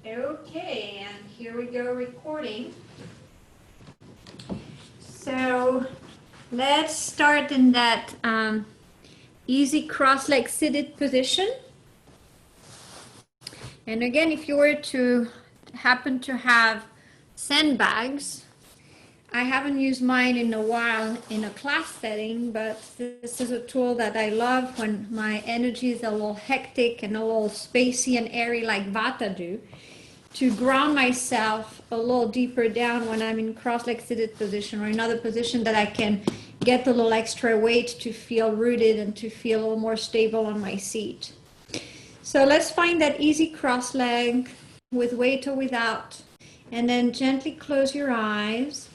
Okay, and here we go recording. So let's start in that easy cross-leg seated position. And again, if you were to happen to have sandbags, I haven't used mine in a while in a class setting, but this is a tool that I love when my energy is a little hectic and a little spacey and airy like Vata do, to ground myself a little deeper down when I'm in cross-leg seated position or another position that I can get a little extra weight to feel rooted and to feel a little more stable on my seat. So let's find that easy cross leg with weight or without, and then gently close your eyes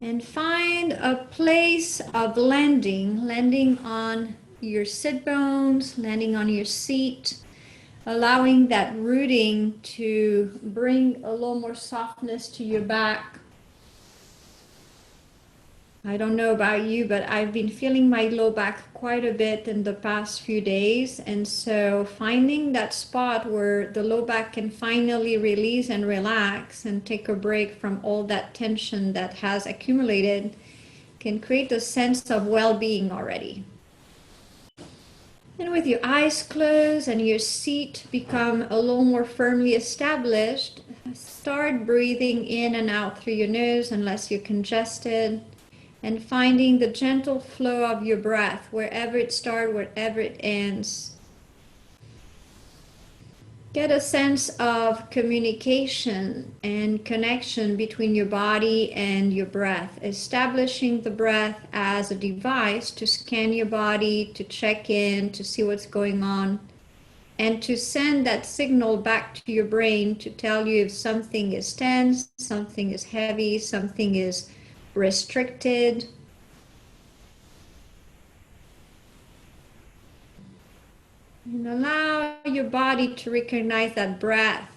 and find a place of landing on your sit bones, landing on your seat, allowing that rooting to bring a little more softness to your back. I don't know about you, but I've been feeling my low back quite a bit in the past few days. And so finding that spot where the low back can finally release and relax and take a break from all that tension that has accumulated can create a sense of well-being already. And with your eyes closed and your seat become a little more firmly established, start breathing in and out through your nose unless you're congested, and finding the gentle flow of your breath wherever it starts, wherever it ends. Get a sense of communication and connection between your body and your breath, establishing the breath as a device to scan your body, to check in, to see what's going on, and to send that signal back to your brain to tell you if something is tense, something is heavy, something is restricted. And allow your body to recognize that breath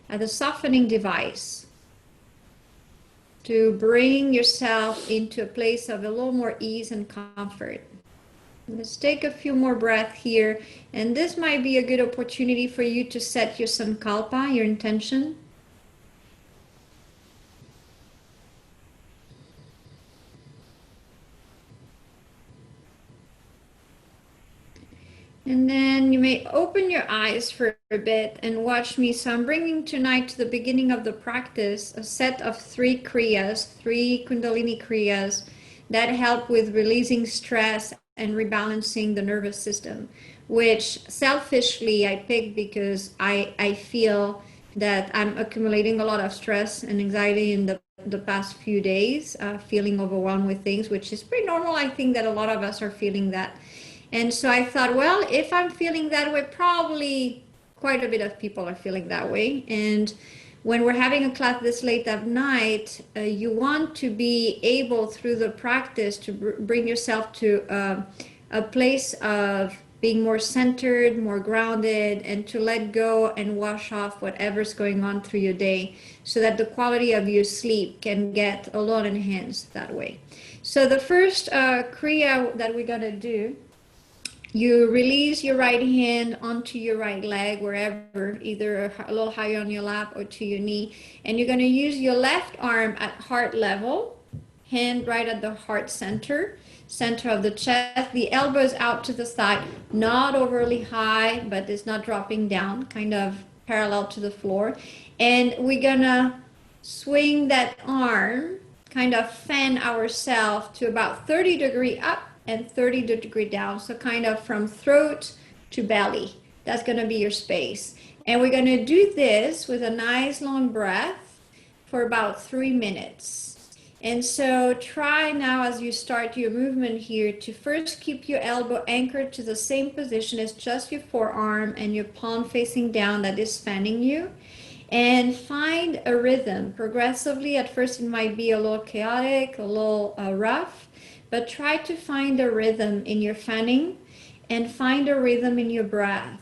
as a softening device to bring yourself into a place of a little more ease and comfort. Let's take a few more breaths here, and this might be a good opportunity for you to set your sankalpa, your intention. And then you may open your eyes for a bit and watch me. So I'm bringing tonight to the beginning of the practice a set of 3 kriyas, 3 kundalini kriyas that help with releasing stress and rebalancing the nervous system, which selfishly I picked because I feel that I'm accumulating a lot of stress and anxiety in the past few days, feeling overwhelmed with things, which is pretty normal. I think that a lot of us are feeling that. And so I thought, well, if I'm feeling that way, probably quite a bit of people are feeling that way. And when we're having a class this late at night, you want to be able through the practice to bring yourself to a place of being more centered, more grounded, and to let go and wash off whatever's going on through your day so that the quality of your sleep can get a lot enhanced that way. So the first kriya that we're going to do, you release your right hand onto your right leg, wherever, either a little higher on your lap or to your knee. And you're going to use your left arm at heart level, hand right at the heart center of the chest. The elbows out to the side, not overly high, but it's not dropping down, kind of parallel to the floor. And we're going to swing that arm, kind of fan ourselves to about 30 degree up and 30 degree down. So kind of from throat to belly. That's going to be your space. And we're going to do this with a nice long breath for about 3 minutes. And so try now as you start your movement here to first keep your elbow anchored to the same position as just your forearm and your palm facing down, that is fanning you. And find a rhythm. Progressively, at first it might be a little chaotic, a little rough, but try to find a rhythm in your fanning and find a rhythm in your breath.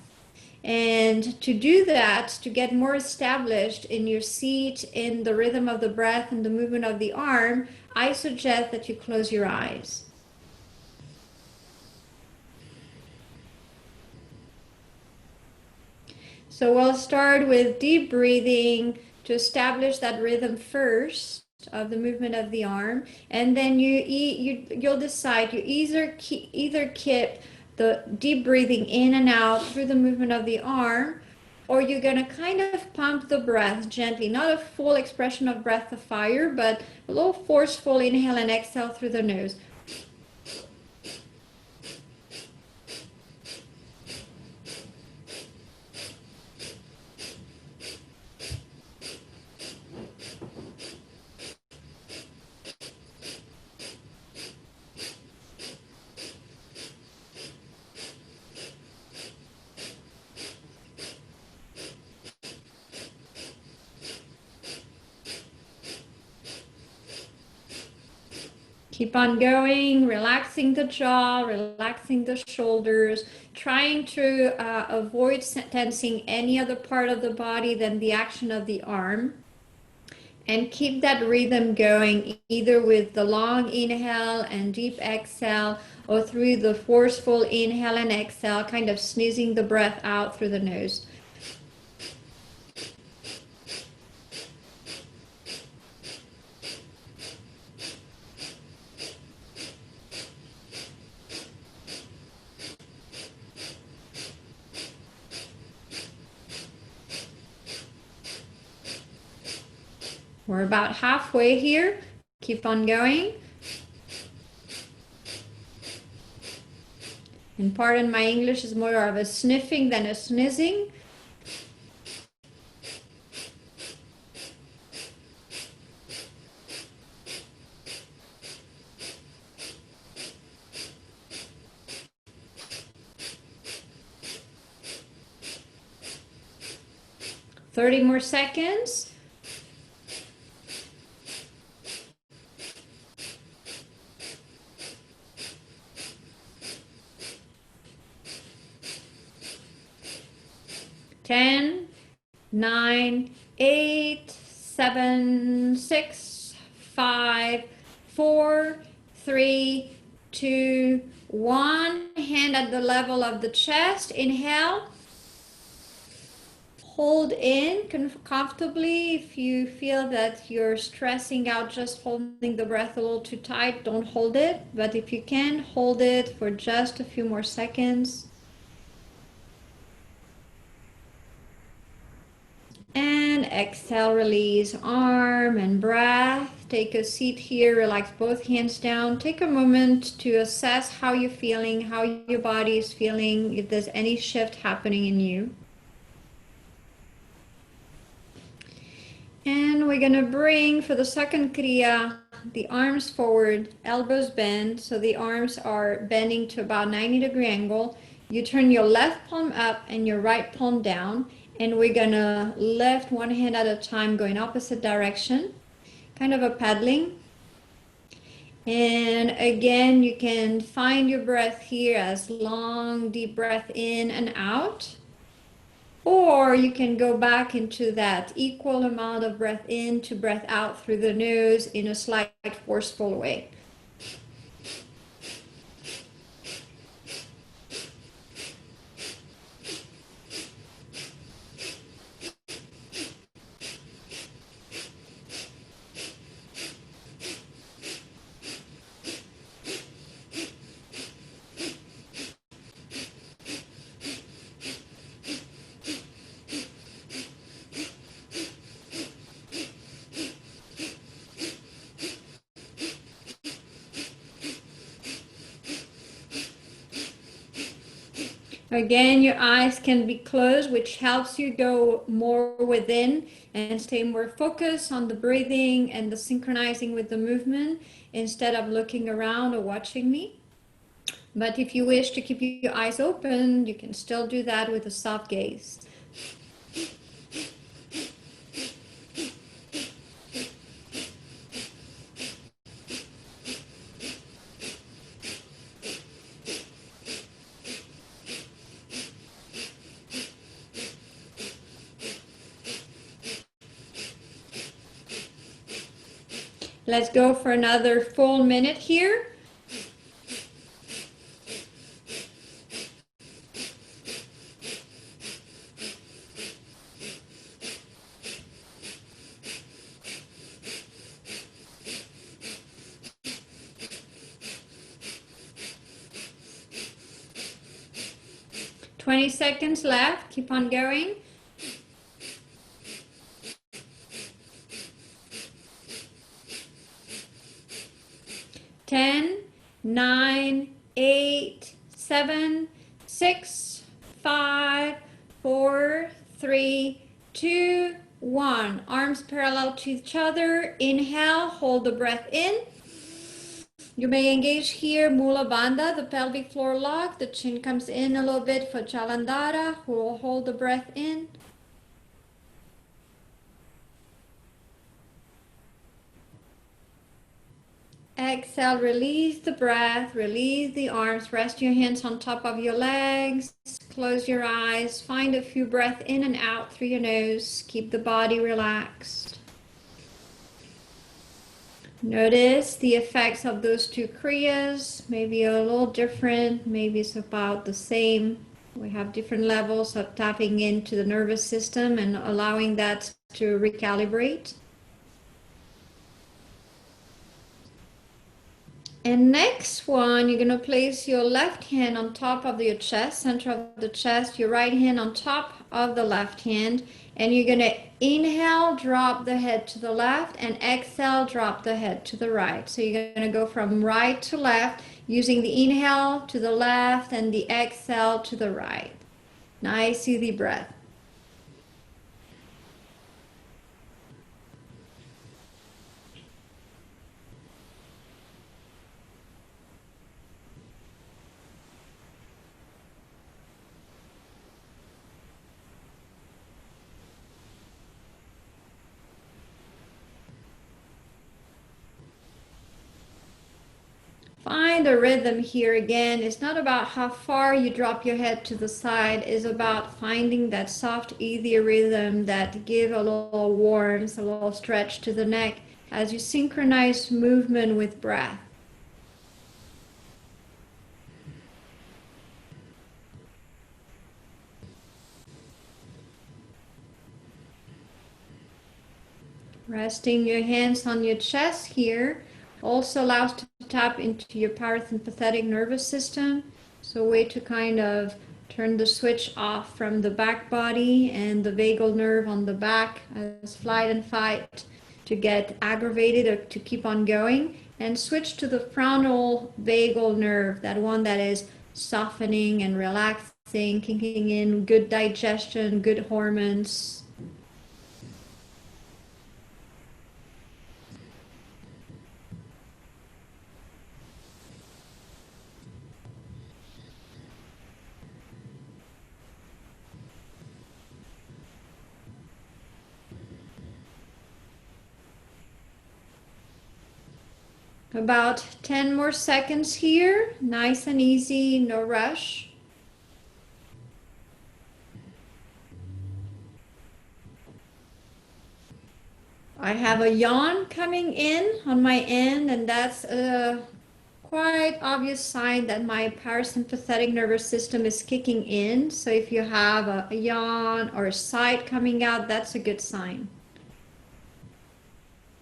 And to do that, to get more established in your seat, in the rhythm of the breath and the movement of the arm, I suggest that you close your eyes. So we'll start with deep breathing to establish that rhythm first of the movement of the arm, and then you'll decide you either keep the deep breathing in and out through the movement of the arm, or you're going to kind of pump the breath gently, not a full expression of breath of fire, but a little forceful inhale and exhale through the nose. Keep on going, relaxing the jaw, relaxing the shoulders, trying to avoid tensing any other part of the body than the action of the arm. And keep that rhythm going either with the long inhale and deep exhale, or through the forceful inhale and exhale, kind of sneezing the breath out through the nose. We're about halfway here. Keep on going. And pardon my English is more of a sniffing than a sneezing. Thirty more seconds. Ten, 9, 8, 7, 6, 5, 4, 3, 2, 1. Hand at the level of the chest. Inhale. Hold in comfortably. If you feel that you're stressing out just holding the breath a little too tight, don't hold it. But if you can, hold it for just a few more seconds. And exhale, release arm and breath. Take a seat here, relax both hands down. Take a moment to assess how you're feeling, how your body is feeling, if there's any shift happening in you. And we're going to bring, for the second kriya, the arms forward, elbows bend. So the arms are bending to about 90-degree angle. You turn your left palm up and your right palm down. And we're going to lift one hand at a time, going opposite direction. Kind of a paddling. And again, you can find your breath here as long, deep breath in and out. Or you can go back into that equal amount of breath in to breath out through the nose in a slight forceful way. Again, your eyes can be closed, which helps you go more within and stay more focused on the breathing and the synchronizing with the movement instead of looking around or watching me. But if you wish to keep your eyes open, you can still do that with a soft gaze. Let's go for another full minute here. 20 seconds left. Keep on going. 10, 9, 8, 7, 6, 5, 4, 3, 2, 1. Arms parallel to each other. Inhale, hold the breath in. You may engage here Mula Bandha, the pelvic floor lock. The chin comes in a little bit for Jalandhara. We'll hold the breath in. Exhale, release the breath, release the arms, rest your hands on top of your legs, close your eyes, find a few breaths in and out through your nose, keep the body relaxed. Notice the effects of those two kriyas, maybe a little different, maybe it's about the same. We have different levels of tapping into the nervous system and allowing that to recalibrate. And next one, you're going to place your left hand on top of your chest, center of the chest, your right hand on top of the left hand, and you're going to inhale, drop the head to the left, and exhale, drop the head to the right. So you're going to go from right to left, using the inhale to the left and the exhale to the right. Nice, easy breath. Find a rhythm here again. It's not about how far you drop your head to the side. It's about finding that soft, easy rhythm that give a little warmth, a little stretch to the neck as you synchronize movement with breath. Resting your hands on your chest here also allows to tap into your parasympathetic nervous system. So a way to kind of turn the switch off from the back body and the vagal nerve on the back as flight and fight to get aggravated or to keep on going, and switch to the frontal vagal nerve, that one that is softening and relaxing, kicking in good digestion, good hormones. About 10 more seconds here, nice and easy, no rush. I have a yawn coming in on my end, and that's a quite obvious sign that my parasympathetic nervous system is kicking in. So if you have a yawn or a sigh coming out, that's a good sign.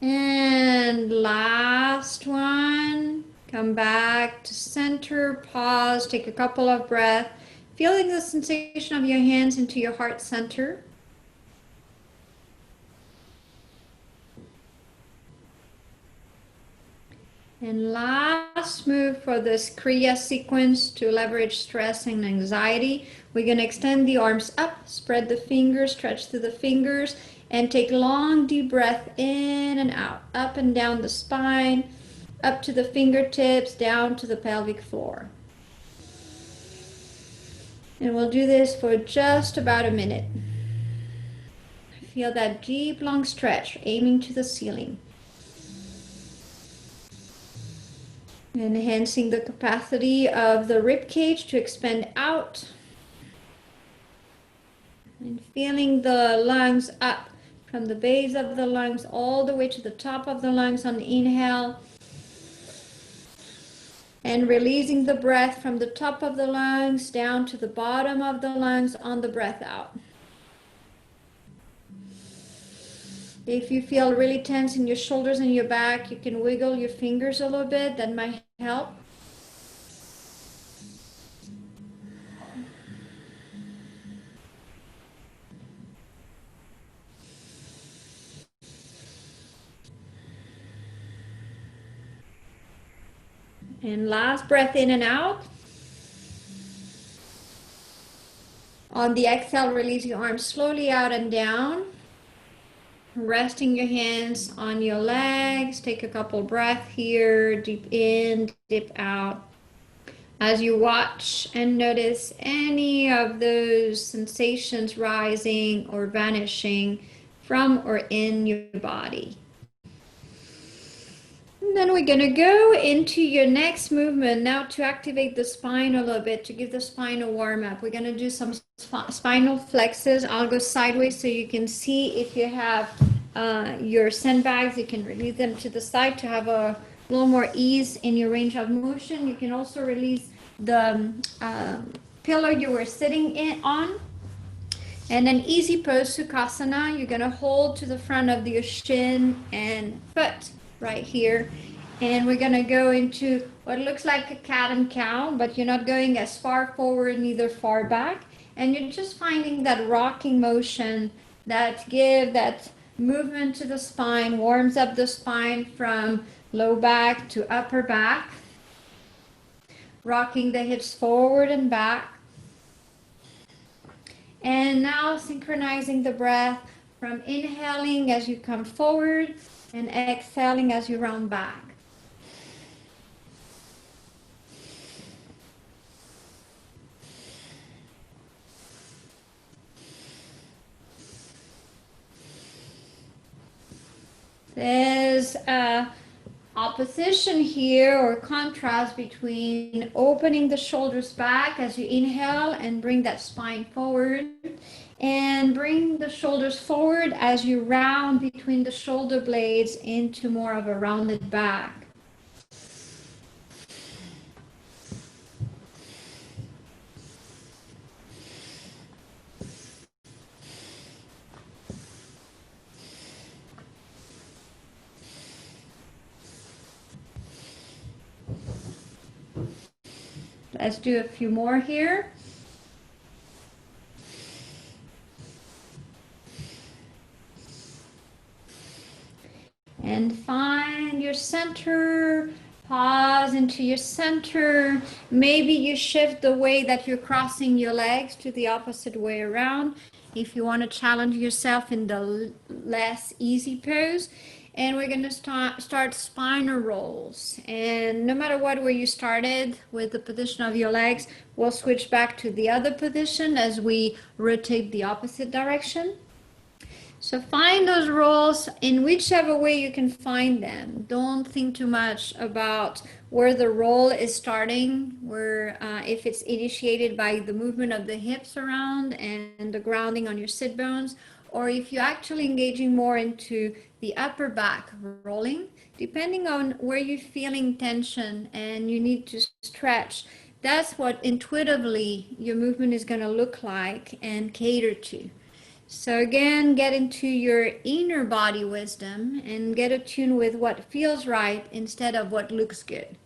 And last one, come back to center, pause, take a couple of breaths, feeling the sensation of your hands into your heart center. And last move for this Kriya sequence to leverage stress and anxiety. We're going to extend the arms up, spread the fingers, stretch through the fingers, and take long deep breath in and out, up and down the spine, up to the fingertips, down to the pelvic floor. And we'll do this for just about a minute. Feel that deep, long stretch, aiming to the ceiling. Enhancing the capacity of the rib cage to expand out. And feeling the lungs up from the base of the lungs all the way to the top of the lungs on the inhale. And releasing the breath from the top of the lungs down to the bottom of the lungs on the breath out. If you feel really tense in your shoulders and your back, you can wiggle your fingers a little bit. That might help. And last breath in and out. On the exhale, release your arms slowly out and down. Resting your hands on your legs. Take a couple breaths here. Deep in, deep out. As you watch and notice any of those sensations rising or vanishing from or in your body. And then we're going to go into your next movement now to activate the spine a little bit, to give the spine a warm up. We're going to do some spinal flexes. I'll go sideways so you can see if you have your sandbags, you can release them to the side to have a little more ease in your range of motion. You can also release the pillow you were sitting on. And then easy pose, Sukhasana. You're going to hold to the front of your shin and foot right here. And we're going to go into what looks like a cat and cow, but you're not going as far forward, neither far back. And you're just finding that rocking motion that give that movement to the spine, warms up the spine from low back to upper back. Rocking the hips forward and back. And now synchronizing the breath from inhaling as you come forward and exhaling as you round back. There's a opposition here or contrast between opening the shoulders back as you inhale and bring that spine forward, and bring the shoulders forward as you round between the shoulder blades into more of a rounded back. Let's do a few more here. And find your center. Pause into your center. Maybe you shift the way that you're crossing your legs to the opposite way around if you want to challenge yourself in the less easy pose. And we're going to start spinal rolls. And no matter what, where you started with the position of your legs, we'll switch back to the other position as we rotate the opposite direction. So find those rolls in whichever way you can find them. Don't think too much about where the roll is starting, where if it's initiated by the movement of the hips around and the grounding on your sit bones, or if you're actually engaging more into the upper back rolling, depending on where you're feeling tension and you need to stretch. That's what intuitively your movement is going to look like and cater to. So again, get into your inner body wisdom and get attuned with what feels right instead of what looks good.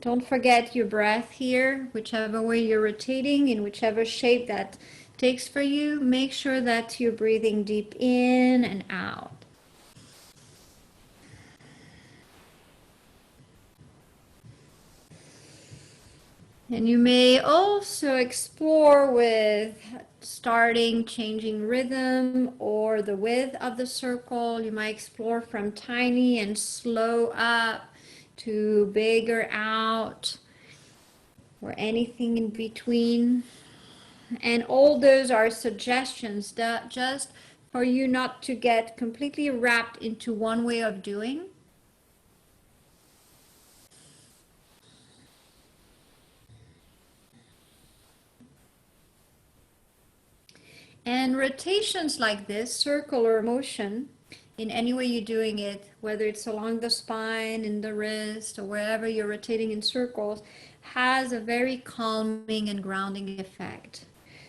Don't forget your breath here, whichever way you're rotating, in whichever shape that takes for you. Make sure that you're breathing deep in and out. And you may also explore with changing rhythm or the width of the circle. You might explore from tiny and slow up to bigger out, or anything in between. And all those are suggestions that just for you not to get completely wrapped into one way of doing. And rotations like this, circular motion, in any way you're doing it, whether it's along the spine, in the wrist, or wherever you're rotating in circles, has a very calming and grounding effect.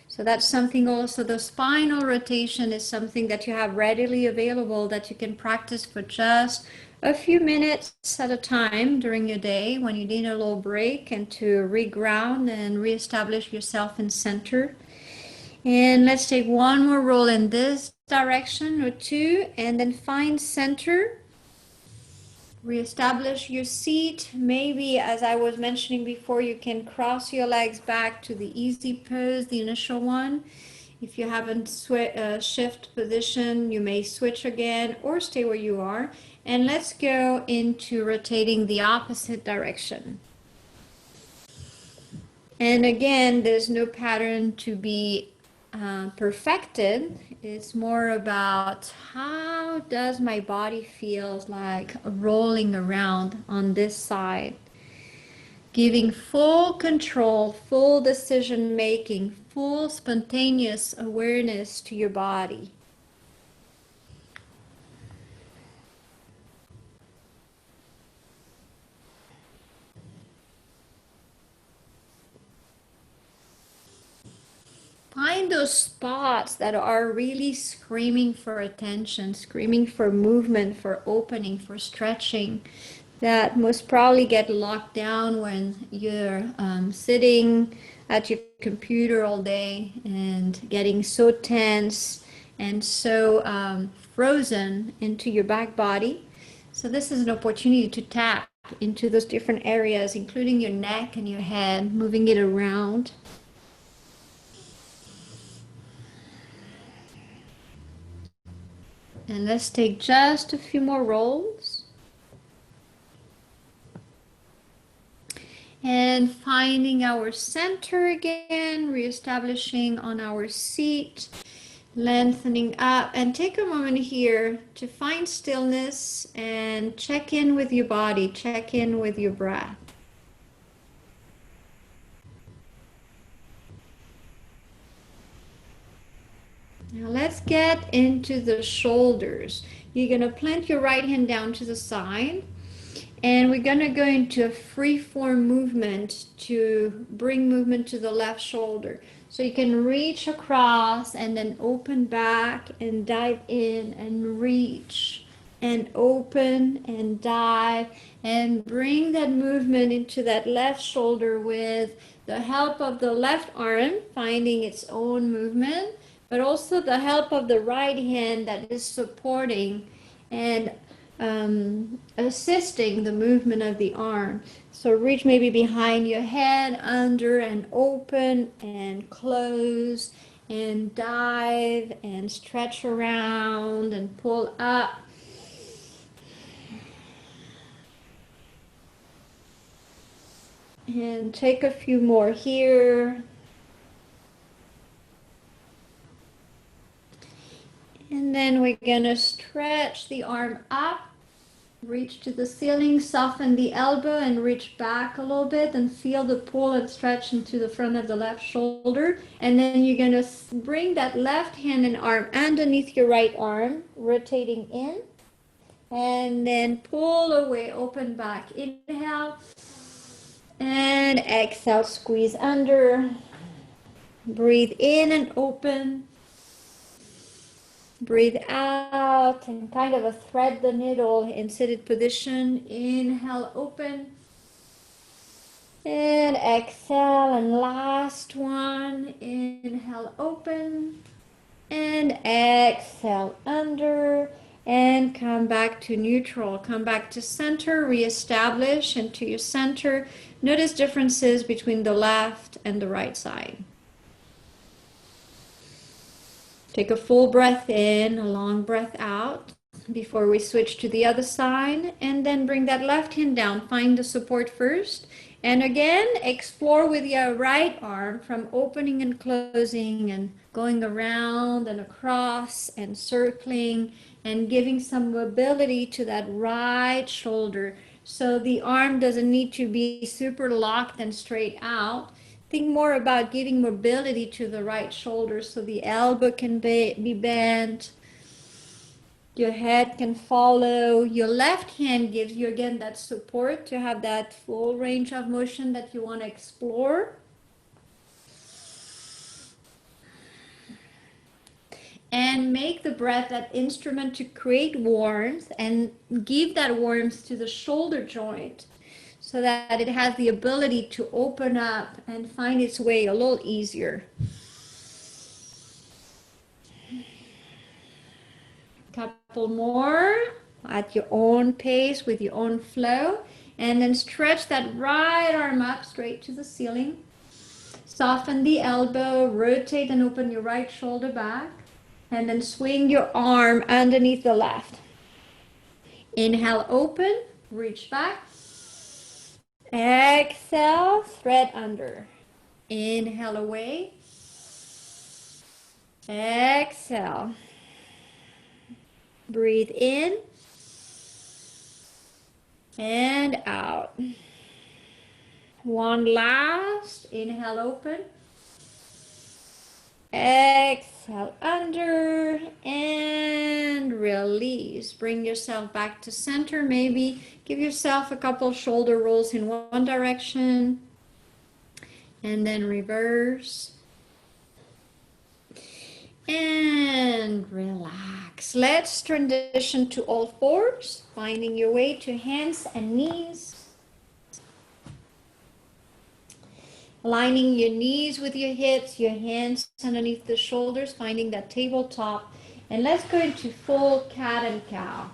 So that's something also, the spinal rotation is something that you have readily available that you can practice for just a few minutes at a time during your day when you need a little break and to reground and reestablish yourself in center. And let's take one more roll in this direction or two, and then find center. Reestablish your seat. Maybe, as I was mentioning before, you can cross your legs back to the easy pose, the initial one. If you haven't shift position, you may switch again or stay where you are. And let's go into rotating the opposite direction. And again, there's no pattern to be perfected. It's more about how does my body feel like rolling around on this side. Giving full control, full decision making, full spontaneous awareness to your body. Find those spots that are really screaming for attention, screaming for movement, for opening, for stretching, that most probably get locked down when you're sitting at your computer all day and getting so tense and so frozen into your back body. So this is an opportunity to tap into those different areas, including your neck and your head, moving it around. And let's take just a few more rolls. And finding our center again, reestablishing on our seat, lengthening up. And take a moment here to find stillness and check in with your body, check in with your breath. Now let's get into the shoulders. You're going to plant your right hand down to the side, and we're going to go into a free form movement to bring movement to the left shoulder. So you can reach across and then open back and dive in and reach and open and dive and bring that movement into that left shoulder with the help of the left arm finding its own movement, but also the help of the right hand that is supporting and assisting the movement of the arm. So reach maybe behind your head, under and open and close and dive and stretch around and pull up. And take a few more here. And then we're going to stretch the arm up, reach to the ceiling, soften the elbow and reach back a little bit and feel the pull and stretch into the front of the left shoulder. And then you're going to bring that left hand and arm underneath your right arm, rotating in. And then pull away, open back. Inhale. And exhale, squeeze under. Breathe in and open. Breathe out and kind of thread the needle in seated position. Inhale, open. And exhale, and last one. Inhale, open. And exhale, under. And come back to neutral. Come back to center. Reestablish into your center. Notice differences between the left and the right side. Take a full breath in, a long breath out before we switch to the other side, and then bring that left hand down. Find the support first. And again, explore with your right arm from opening and closing and going around and across and circling and giving some mobility to that right shoulder. So the arm doesn't need to be super locked and straight out. Think more about giving mobility to the right shoulder so the elbow can be bent. Your head can follow. Your left hand gives you again that support to have that full range of motion that you want to explore. And make the breath that instrument to create warmth and give that warmth to the shoulder joint, so that it has the ability to open up and find its way a little easier. Couple more. at your own pace with your own flow. And then stretch that right arm up straight to the ceiling. Soften the elbow, rotate and open your right shoulder back. And then swing your arm underneath the left. Inhale, open, reach back. Exhale, thread under. Inhale away. Exhale. Breathe in and out. One last. Inhale, open. Exhale, under and release. Bring yourself back to center. Maybe give yourself a couple shoulder rolls in one direction and then reverse. And relax. Let's transition to all fours, finding your way to hands and knees. Aligning your knees with your hips, your hands underneath the shoulders, finding that tabletop. And let's go into full cat and cow.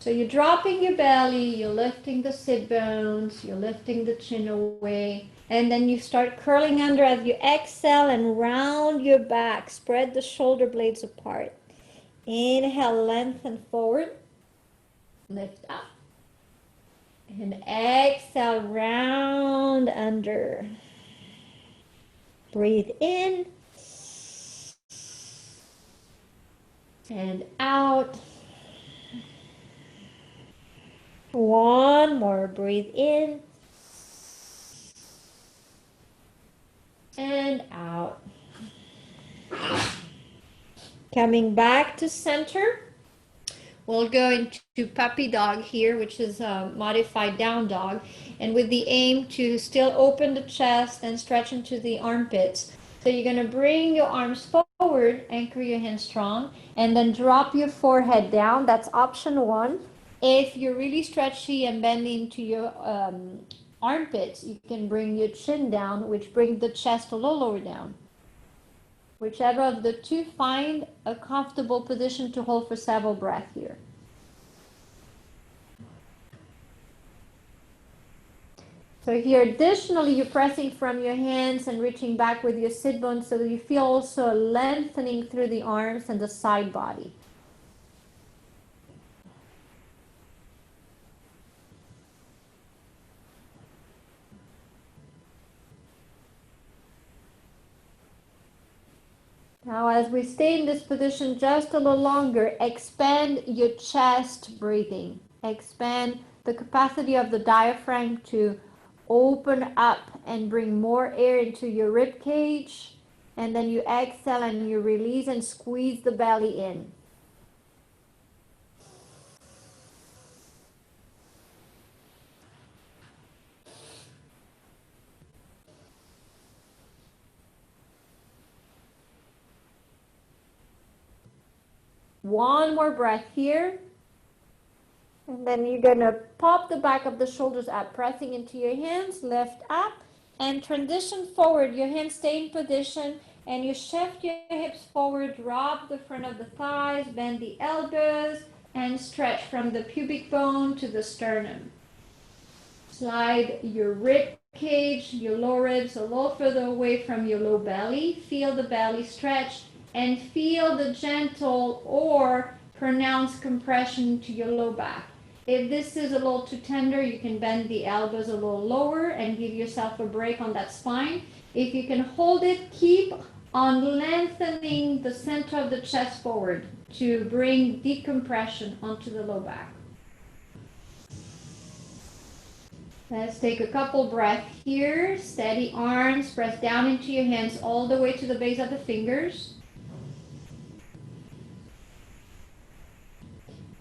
So you're dropping your belly, you're lifting the sit bones, you're lifting the chin away. And then you start curling under as you exhale and round your back. Spread the shoulder blades apart. Inhale, lengthen forward. Lift up. And exhale, round under. Breathe in and out. One more. Breathe in and out. Coming back to center. We'll go into puppy dog here, which is a modified down dog, and with the aim to still open the chest and stretch into the armpits. So you're going to bring your arms forward, anchor your hands strong, and then drop your forehead down. That's option one. If you're really stretchy and bending to your armpits, you can bring your chin down, which brings the chest a little lower down. Whichever of the two, find a comfortable position to hold for several breaths here. So here, additionally, you're pressing from your hands and reaching back with your sit bones so that you feel also a lengthening through the arms and the side body. Now, as we stay in this position just a little longer, expand your chest breathing. Expand the capacity of the diaphragm to open up and bring more air into your rib cage. And then you exhale and you release and squeeze the belly in. One more breath here. And then you're going to pop the back of the shoulders up, pressing into your hands, lift up, and transition forward. Your hands stay in position, and you shift your hips forward, drop the front of the thighs, bend the elbows, and stretch from the pubic bone to the sternum. Slide your rib cage, your lower ribs a little further away from your low belly. Feel the belly stretch, and feel the gentle or pronounced compression to your low back. If this is a little too tender, you can bend the elbows a little lower and give yourself a break on that spine. If you can hold it, keep on lengthening the center of the chest forward to bring decompression onto the low back. Let's take a couple breaths here. Steady arms, press down into your hands all the way to the base of the fingers.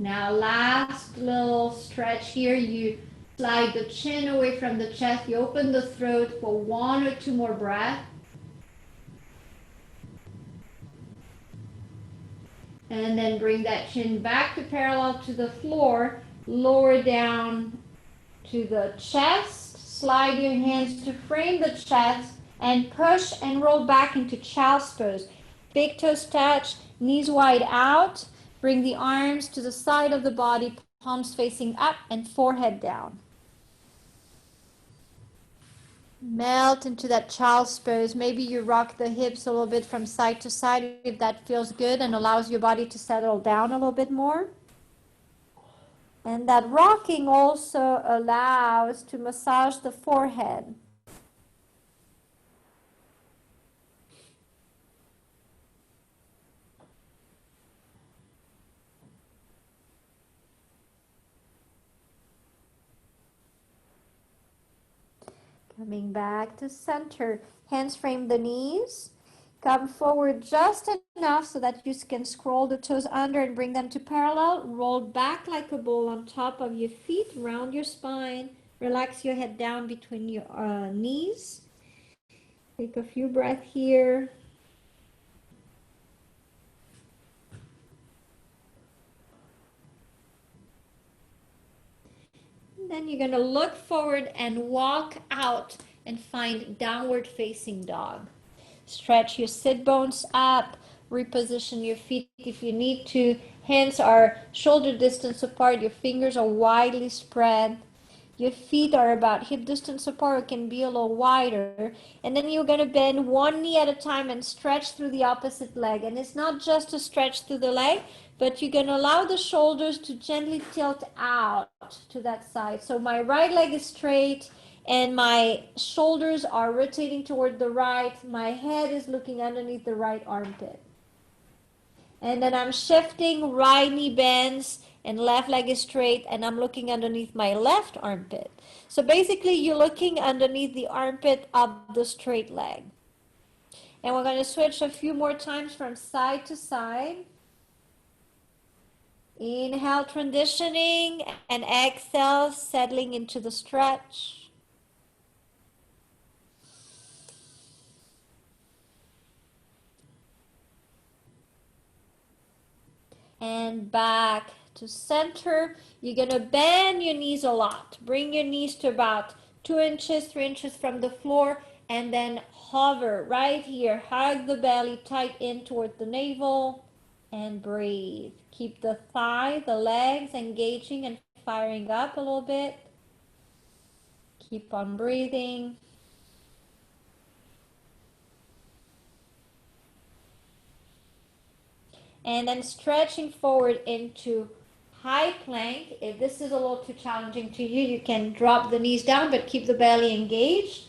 Now last little stretch here, you slide the chin away from the chest, you open the throat for one or two more breaths. And then bring that chin back to parallel to the floor, lower down to the chest, slide your hands to frame the chest, and push and roll back into child's pose. Big toes touch, knees wide out. Bring the arms to the side of the body, palms facing up and forehead down. Melt into that child's pose. Maybe you rock the hips a little bit from side to side if that feels good and allows your body to settle down a little bit more. And that rocking also allows to massage the forehead. Coming back to center. Hands frame the knees. Come forward just enough so that you can scroll the toes under and bring them to parallel. Roll back like a ball on top of your feet. Round your spine. Relax your head down between your knees. Take a few breaths here. Then you're going to look forward and walk out and find downward facing dog. Stretch your sit bones up, reposition your feet if you need to. Hands are shoulder distance apart, your fingers are widely spread. Your feet are about hip distance apart, or can be a little wider. And then you're going to bend one knee at a time and stretch through the opposite leg. And it's not just a stretch through the leg, but you're going to allow the shoulders to gently tilt out to that side. So my right leg is straight and my shoulders are rotating toward the right. My head is looking underneath the right armpit. And then I'm shifting, right knee bends and left leg is straight, and I'm looking underneath my left armpit. So basically you're looking underneath the armpit of the straight leg. And we're going to switch a few more times from side to side. Inhale, transitioning, and exhale, settling into the stretch. And back to center. You're going to bend your knees a lot. Bring your knees to about 2 inches, 3 inches from the floor, and then hover right here. Hug the belly tight in toward the navel and breathe. Keep the thigh, the legs engaging and firing up a little bit. Keep on breathing. And then stretching forward into high plank. If this is a little too challenging to you, you can drop the knees down, but keep the belly engaged.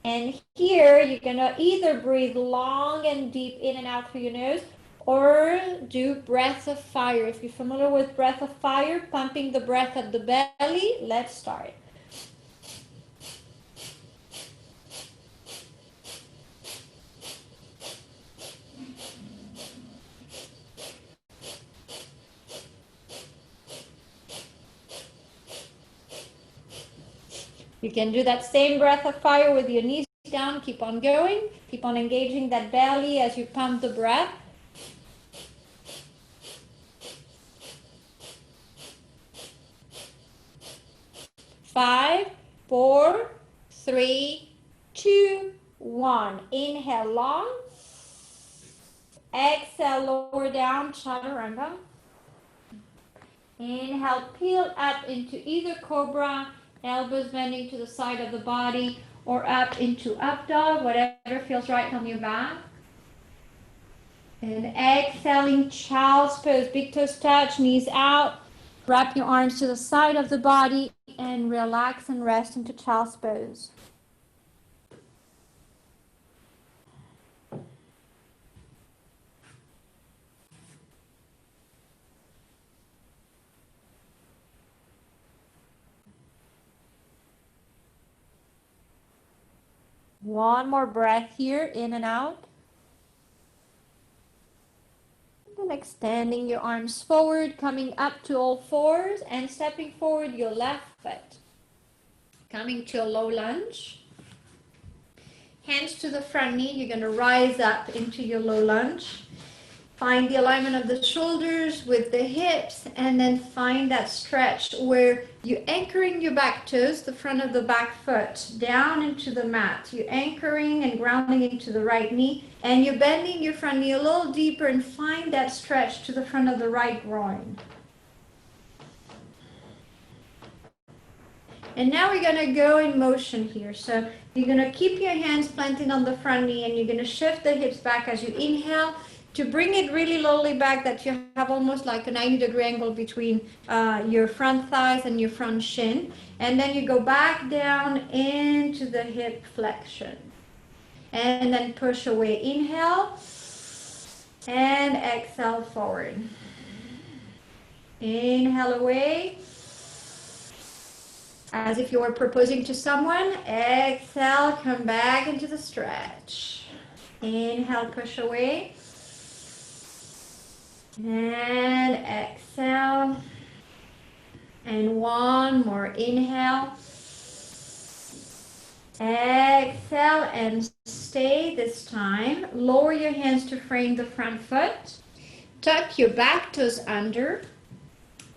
And here, you're going to either breathe long and deep in and out through your nose, or do breath of fire. If you're familiar with breath of fire, pumping the breath of the belly, let's start. You can do that same breath of fire with your knees down. Keep on going. Keep on engaging that belly as you pump the breath. 5, 4, 3, 2, 1. Inhale long. Exhale, lower down, chaturanga. Inhale, peel up into either cobra, elbows bending to the side of the body, or up into up dog, whatever feels right on your back. And exhaling, child's pose, big toes touch, knees out. Wrap your arms to the side of the body and relax and rest into child's pose. One more breath here, in and out. And extending your arms forward, coming up to all fours and stepping forward your left foot. Coming to a low lunge. Hands to the front knee, you're going to rise up into your low lunge. Find the alignment of the shoulders with the hips, and then find that stretch where you're anchoring your back toes, the front of the back foot, down into the mat. You're anchoring and grounding into the right knee, and you're bending your front knee a little deeper and find that stretch to the front of the right groin. And now we're going to go in motion here. So you're going to keep your hands planted on the front knee and you're going to shift the hips back as you inhale to bring it really lowly back, that you have almost like a 90-degree angle between your front thighs and your front shin. And then you go back down into the hip flexion. And then push away. Inhale and exhale forward. Inhale away. As if you were proposing to someone. Exhale, come back into the stretch. Inhale, push away. And exhale. And one more. Inhale. Exhale and stay this time. Lower your hands to frame the front foot. Tuck your back toes under.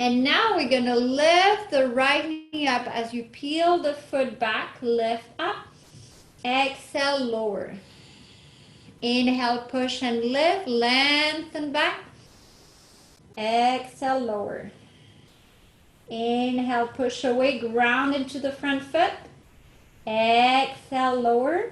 And now we're going to lift the right knee up as you peel the foot back. Lift up. Exhale, lower. Inhale, push and lift. Lengthen back. Exhale, lower. Inhale, push away. Ground into the front foot. Exhale, lower.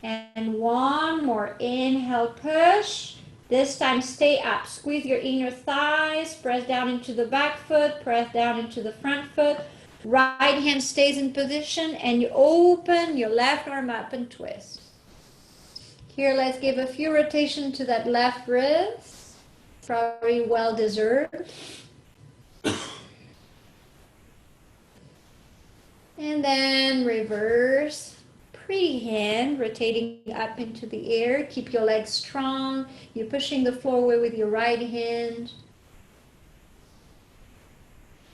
And one more. Inhale, push. This time stay up. Squeeze your inner thighs. Press down into the back foot. Press down into the front foot. Right hand stays in position and you open your left arm up and twist. Here, let's give a few rotations to that left wrist. Probably well deserved. And then reverse. Pretty hand, rotating up into the air. Keep your legs strong. You're pushing the floor away with your right hand.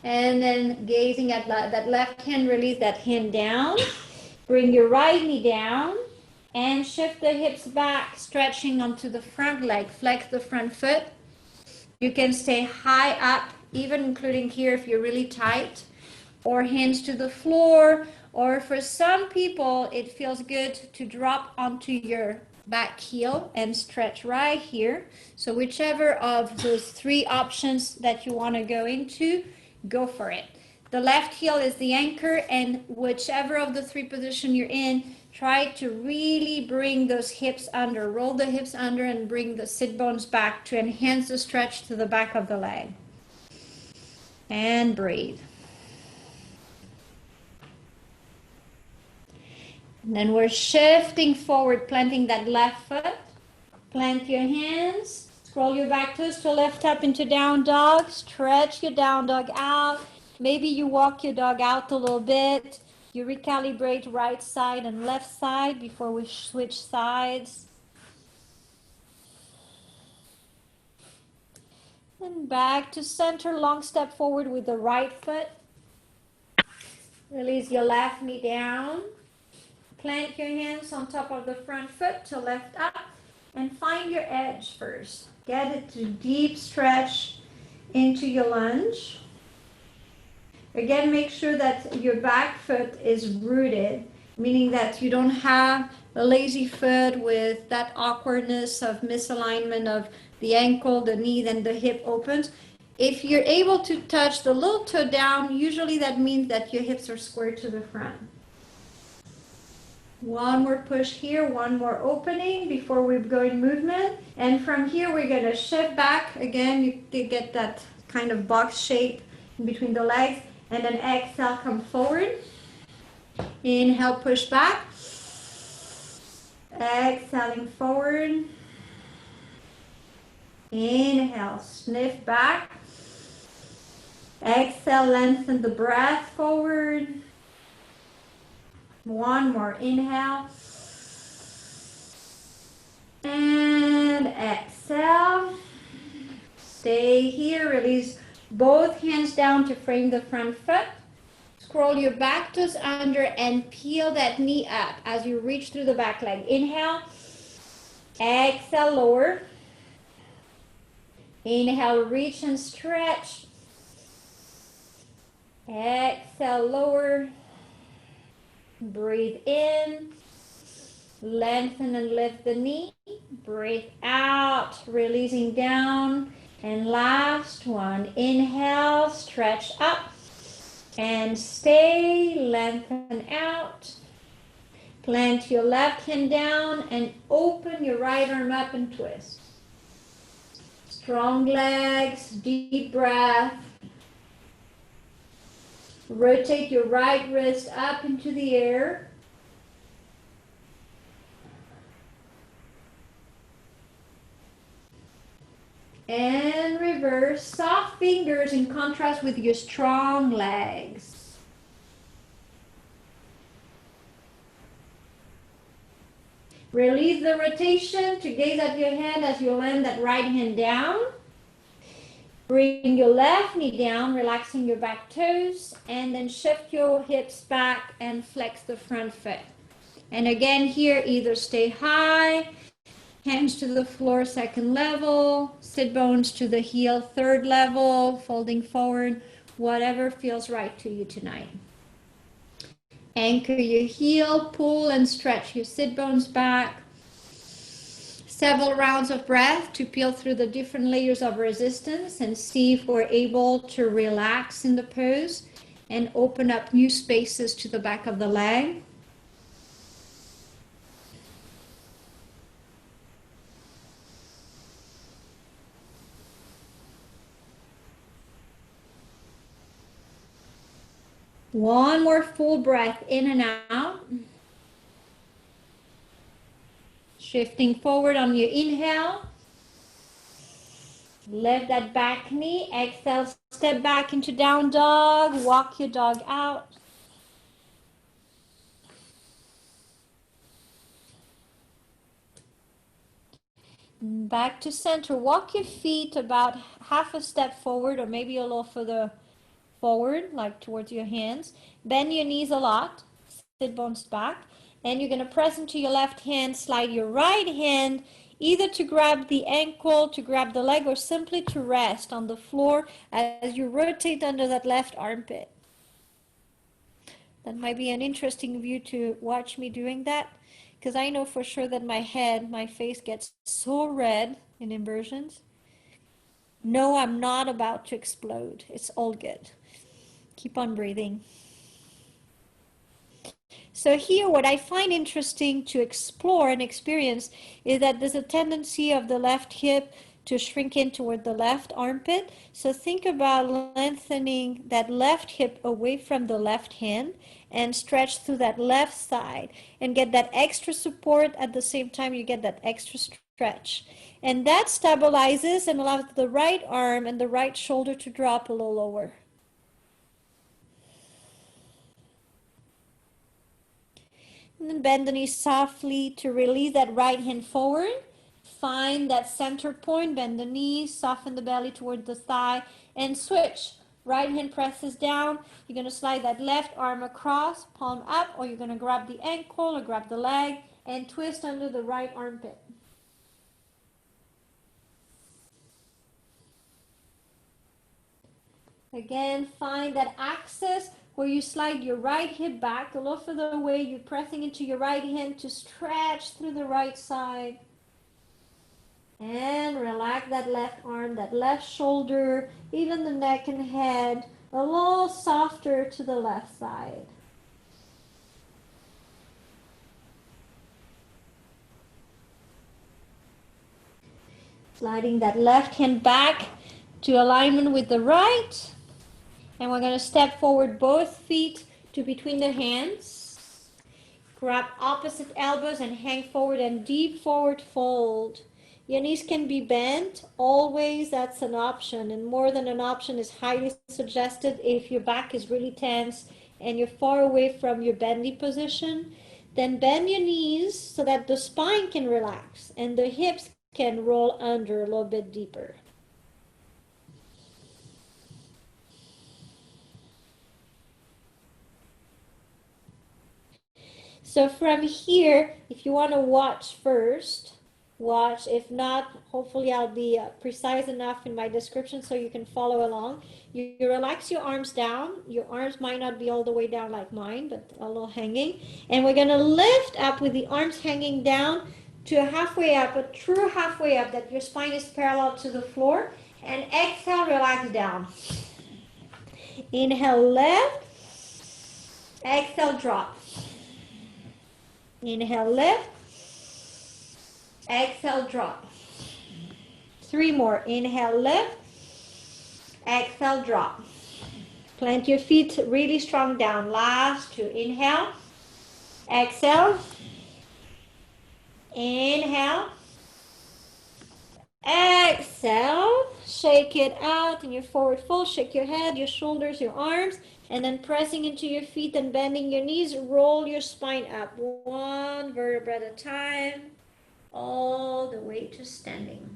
And then gazing at that left hand, release that hand down. Bring your right knee down. And shift the hips back, stretching onto the front leg. Flex the front foot. You can stay high up, even including here if you're really tight. Or hands to the floor. Or for some people, it feels good to drop onto your back heel and stretch right here. So whichever of those three options that you want to go into, go for it. The left heel is the anchor, and whichever of the three positions you're in, try to really bring those hips under. Roll the hips under and bring the sit bones back to enhance the stretch to the back of the leg. And breathe. And then we're shifting forward, planting that left foot. Plant your hands. Scroll your back toes to lift up into down dog. Stretch your down dog out. Maybe you walk your dog out a little bit. You recalibrate right side and left side before we switch sides. And back to center. Long step forward with the right foot. Release your left knee down. Plant your hands on top of the front foot to lift up and find your edge first. Get it to deep stretch into your lunge. Again, make sure that your back foot is rooted, meaning that you don't have a lazy foot with that awkwardness of misalignment of the ankle, the knee, and the hip opens. If you're able to touch the little toe down, usually that means that your hips are squared to the front. One more push here, one more opening before we go in movement. And from here, we're going to shift back. Again, you get that kind of box shape in between the legs. And then exhale, come forward. Inhale, push back. Exhaling forward. Inhale, sniff back. Exhale, lengthen the breath forward. One more inhale. And exhale. Stay here. Release both hands down to frame the front foot. Scroll your back toes under and peel that knee up as you reach through the back leg. Inhale. Exhale, lower. Inhale, reach and stretch. Exhale, lower. Breathe in, lengthen and lift the knee. Breathe out, releasing down. And last one, inhale, stretch up. And stay, lengthen out. Plant your left hand down and open your right arm up and twist. Strong legs, deep breath. Rotate your right wrist up into the air. And reverse. Soft fingers in contrast with your strong legs. Release the rotation to gaze at your hand as you land that right hand down. Bring your left knee down, relaxing your back toes, and then shift your hips back and flex the front foot. And again here, either stay high, hands to the floor, second level, sit bones to the heel, third level, folding forward, whatever feels right to you tonight. Anchor your heel, pull and stretch your sit bones back. Several rounds of breath to peel through the different layers of resistance and see if we're able to relax in the pose and open up new spaces to the back of the leg. One more full breath in and out. Shifting forward on your inhale. Lift that back knee. Exhale, step back into down dog. Walk your dog out. Back to center. Walk your feet about half a step forward or maybe a little further forward, like towards your hands. Bend your knees a lot. Sit bones back. And you're going to press into your left hand. Slide your right hand either to grab the ankle, to grab the leg, or simply to rest on the floor as you rotate under that left armpit. That might be an interesting view to watch me doing that, because I know for sure that my face gets so red in inversions. No, I'm not about to explode. It's all good. Keep on breathing. So here, what I find interesting to explore and experience is that there's a tendency of the left hip to shrink in toward the left armpit. So think about lengthening that left hip away from the left hand and stretch through that left side and get that extra support. At the same time, you get that extra stretch. And that stabilizes and allows the right arm and the right shoulder to drop a little lower. And then bend the knees softly to release that right hand forward. Find that center point, bend the knees, soften the belly toward the thigh, and switch. Right hand presses down. You're going to slide that left arm across, palm up, or you're going to grab the ankle or grab the leg and twist under the right armpit. Again, find that axis where you slide your right hip back a little further away. You're pressing into your right hand to stretch through the right side. And relax that left arm, that left shoulder, even the neck and head, a little softer to the left side. Sliding that left hand back to alignment with the right. And we're going to step forward both feet to between the hands. Grab opposite elbows and hang forward and deep forward fold. Your knees can be bent. Always, that's an option. And more than an option is highly suggested if your back is really tense and you're far away from your bendy position. Then bend your knees so that the spine can relax and the hips can roll under a little bit deeper. So from here, if you want to watch first, watch. If not, hopefully I'll be precise enough in my description so you can follow along. You relax your arms down. Your arms might not be all the way down like mine, but a little hanging. And we're going to lift up with the arms hanging down to a halfway up, a true halfway up, that your spine is parallel to the floor. And exhale, relax down. Inhale, lift. Exhale, drop. Inhale, lift. Exhale, drop. 3 more. Inhale, lift. Exhale, drop. Plant your feet really strong down. Last 2. Inhale. Exhale. Inhale. Exhale. Shake it out in your forward fold. Shake your head, your shoulders, your arms. And then pressing into your feet and bending your knees. Roll your spine up. 1 vertebra at a time. All the way to standing.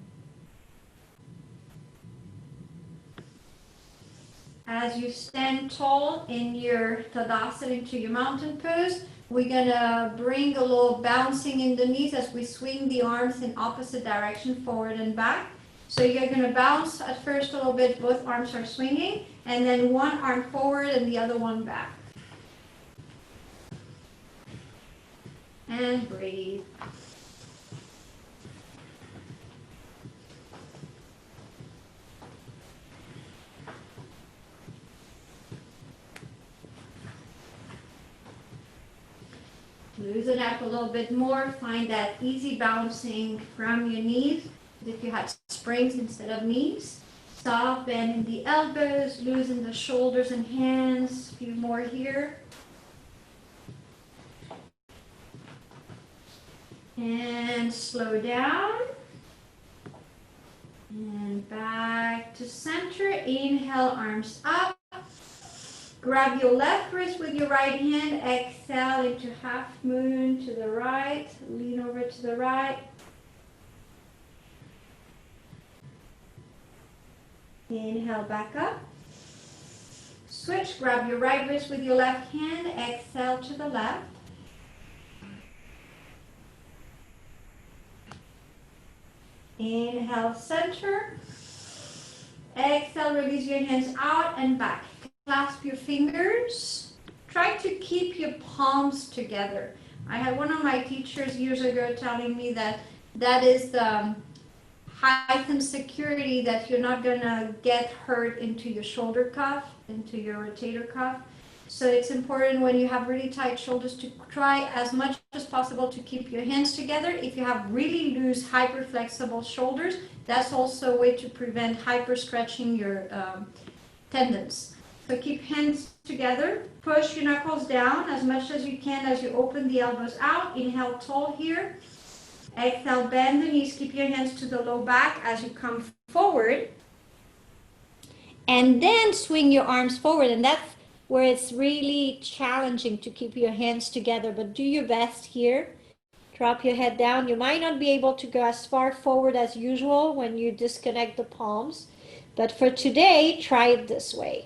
As you stand tall in your Tadasana into your mountain pose, we're gonna bring a little bouncing in the knees as we swing the arms in opposite direction, forward and back. So you're gonna bounce at first a little bit, both arms are swinging, and then one arm forward and the other one back. And breathe. Loosen up a little bit more. Find that easy bouncing from your knees. If you had springs instead of knees. Soft bend in the elbows. Loosen the shoulders and hands. A few more here. And slow down. And back to center. Inhale, arms up. Grab your left wrist with your right hand. Exhale into half moon to the right. Lean over to the right. Inhale, back up. Switch. Grab your right wrist with your left hand. Exhale to the left. Inhale, center. Exhale, release your hands out and back. Clasp your fingers. Try to keep your palms together. I had one of my teachers years ago telling me that that is the heightened security that you're not going to get hurt into your shoulder cuff, into your rotator cuff. So it's important when you have really tight shoulders to try as much as possible to keep your hands together. If you have really loose, hyperflexible shoulders, that's also a way to prevent hyper-stretching your tendons. So keep hands together. Push your knuckles down as much as you can as you open the elbows out. Inhale, tall here. Exhale, bend the knees. Keep your hands to the low back as you come forward. And then swing your arms forward. And that's where it's really challenging to keep your hands together. But do your best here. Drop your head down. You might not be able to go as far forward as usual when you disconnect the palms. But for today, try it this way.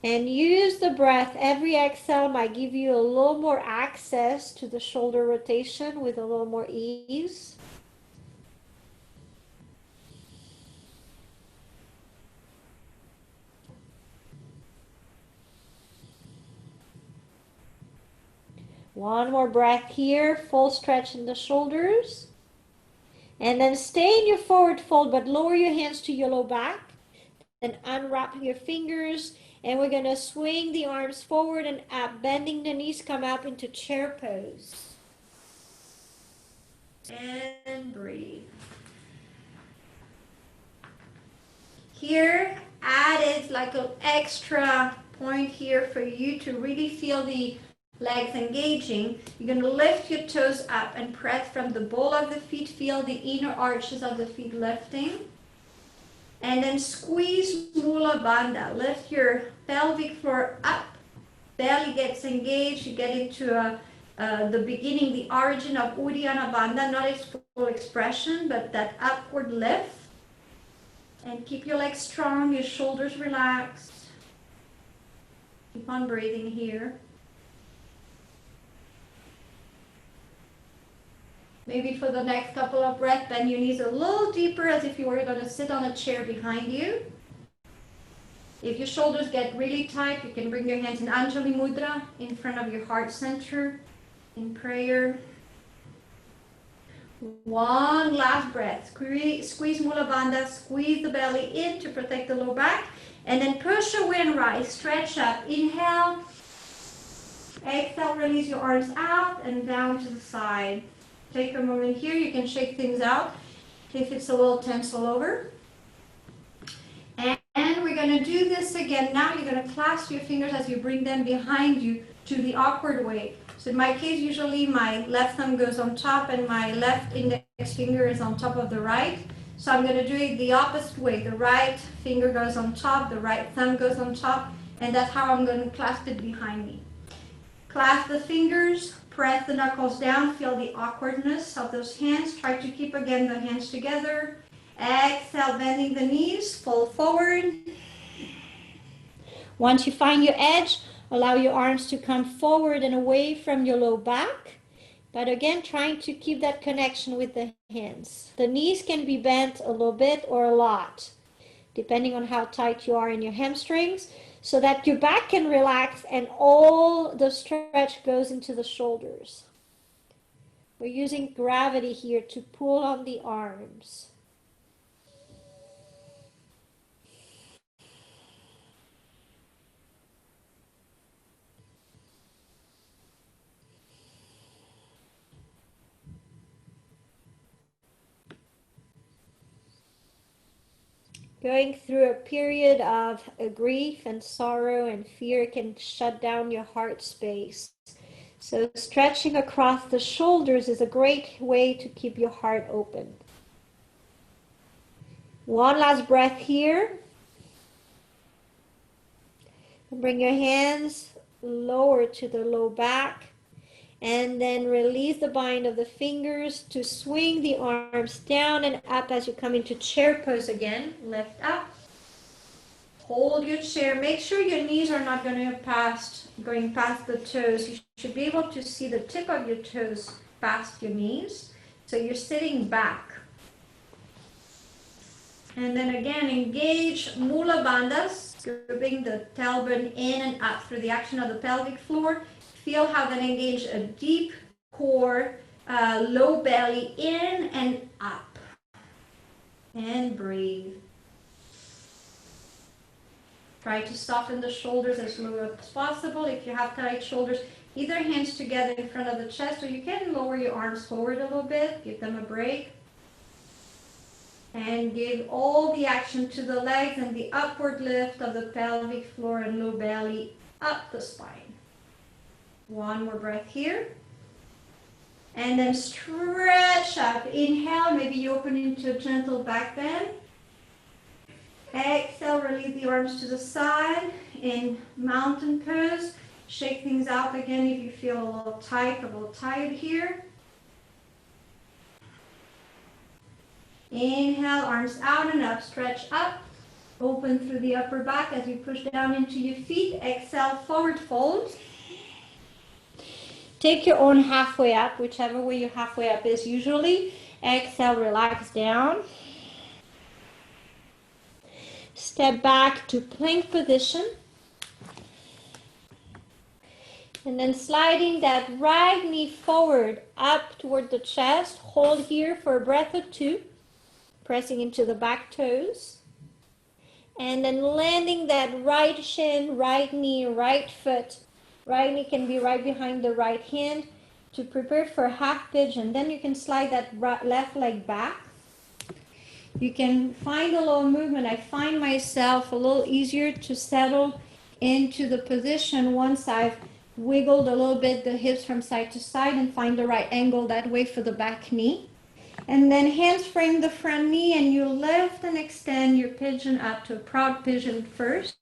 And use the breath. Every exhale might give you a little more access to the shoulder rotation with a little more ease. One more breath here. Full stretch in the shoulders. And then stay in your forward fold, but lower your hands to your low back. Then unwrap your fingers. And we're going to swing the arms forward and up, bending the knees, come up into chair pose. And breathe. Here, added like an extra point here for you to really feel the legs engaging. You're going to lift your toes up and press from the ball of the feet. Feel the inner arches of the feet lifting. And then squeeze Mula Bandha. Lift your pelvic floor up. Belly gets engaged. You get into the beginning, the origin of Uddiyana Bandha. Not its full expression, but that upward lift. And keep your legs strong, your shoulders relaxed. Keep on breathing here. Maybe for the next couple of breaths, bend your knees a little deeper as if you were going to sit on a chair behind you. If your shoulders get really tight, you can bring your hands in Anjali Mudra in front of your heart center in prayer. One last breath. Squeeze Mula Bandha, squeeze the belly in to protect the low back. And then push away and rise. Stretch up. Inhale. Exhale, release your arms out and down to the side. Take a moment here. You can shake things out if it's a little tense all over. And we're going to do this again. Now you're going to clasp your fingers as you bring them behind you to the awkward way. So in my case, usually my left thumb goes on top and my left index finger is on top of the right. So I'm going to do it the opposite way. The right finger goes on top, the right thumb goes on top, and that's how I'm going to clasp it behind me. Clasp the fingers, press the knuckles down, feel the awkwardness of those hands. Try to keep again the hands together. Exhale, bending the knees, fold forward. Once you find your edge, allow your arms to come forward and away from your low back. But again, trying to keep that connection with the hands. The knees can be bent a little bit or a lot, depending on how tight you are in your hamstrings, so that your back can relax and all the stretch goes into the shoulders. We're using gravity here to pull on the arms. Going through a period of grief and sorrow and fear can shut down your heart space. So stretching across the shoulders is a great way to keep your heart open. One last breath here. Bring your hands lower to the low back. And then release the bind of the fingers to swing the arms down and up as you come into chair pose again. Lift up. Hold your chair. Make sure your knees are not going past the toes. You should be able to see the tip of your toes past your knees. So you're sitting back. And then again, engage Mula Bandhas, grouping the tailbone in and up through the action of the pelvic floor. Feel how that engage a deep core, low belly in and up. And breathe. Try to soften the shoulders as low as possible. If you have tight shoulders, either hands together in front of the chest, or you can lower your arms forward a little bit. Give them a break. And give all the action to the legs and the upward lift of the pelvic floor and low belly up the spine. One more breath here. And then stretch up. Inhale, maybe you open into a gentle back bend. Exhale, release the arms to the side in mountain pose. Shake things out again if you feel a little tight, a little tired here. Inhale, arms out and up, stretch up. Open through the upper back as you push down into your feet. Exhale, forward fold. Take your own halfway up, whichever way your halfway up is usually. Exhale, relax down. Step back to plank position. And then sliding that right knee forward up toward the chest. Hold here for a breath or two. Pressing into the back toes. And then landing that right shin, right knee, right foot. Right knee can be right behind the right hand to prepare for half pigeon. Then you can slide that left leg back. You can find a little movement. I find myself a little easier to settle into the position once I've wiggled a little bit the hips from side to side and find the right angle that way for the back knee. And then hands frame the front knee and you lift and extend your pigeon up to a proud pigeon first.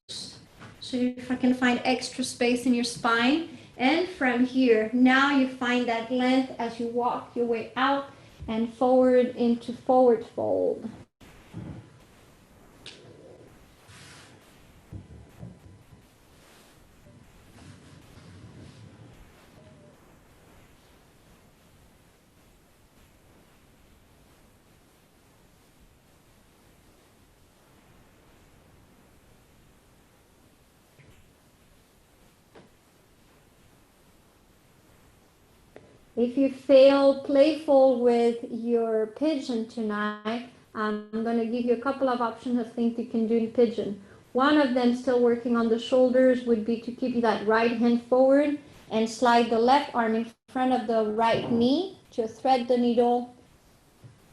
So you can find extra space in your spine. And from here, now you find that length as you walk your way out and forward into forward fold. If you feel playful with your pigeon tonight, I'm going to give you a couple of options of things you can do in pigeon. One of them, still working on the shoulders, would be to keep that right hand forward and slide the left arm in front of the right knee to thread the needle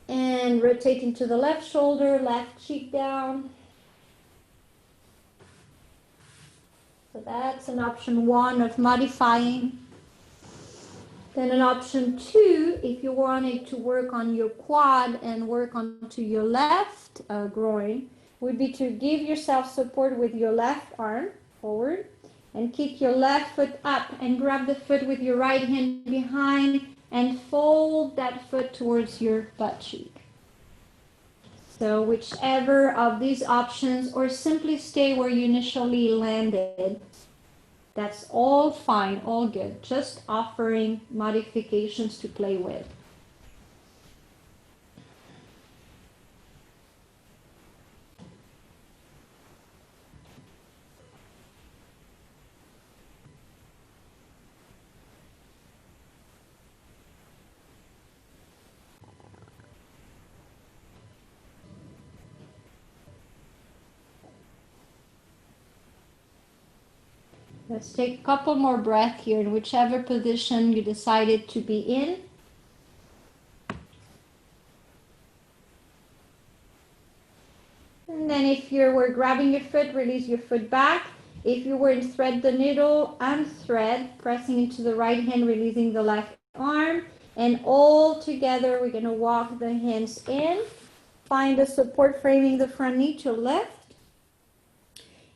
and rotate into the left shoulder, left cheek down. So that's an option one of modifying. Then an option two, if you wanted to work on your quad and work onto your left groin, would be to give yourself support with your left arm forward and kick your left foot up and grab the foot with your right hand behind and fold that foot towards your butt cheek. So whichever of these options, or simply stay where you initially landed. That's all fine, all good. Just offering modifications to play with. Let's take a couple more breaths here in whichever position you decided to be in. And then if you were grabbing your foot, release your foot back. If you were in thread the needle, unthread, pressing into the right hand, releasing the left arm. And all together, we're going to walk the hands in. Find a support framing the front knee to lift.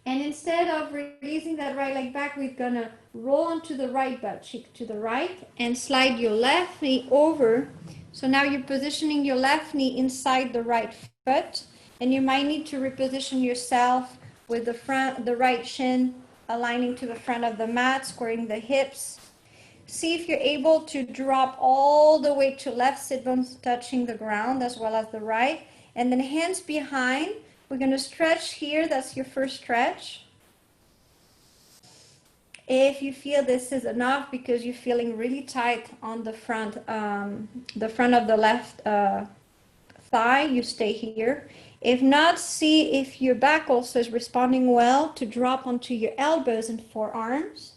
And instead of releasing that right leg back, we're going to roll onto the right butt cheek to the right and slide your left knee over. So now you're positioning your left knee inside the right foot, and you might need to reposition yourself with the right shin aligning to the front of the mat, squaring the hips. See if you're able to drop all the way to left sit bones touching the ground as well as the right, and then hands behind. We're going to stretch here. That's your first stretch. If you feel this is enough because you're feeling really tight on the front of the left thigh, you stay here. If not, see if your back also is responding well to drop onto your elbows and forearms.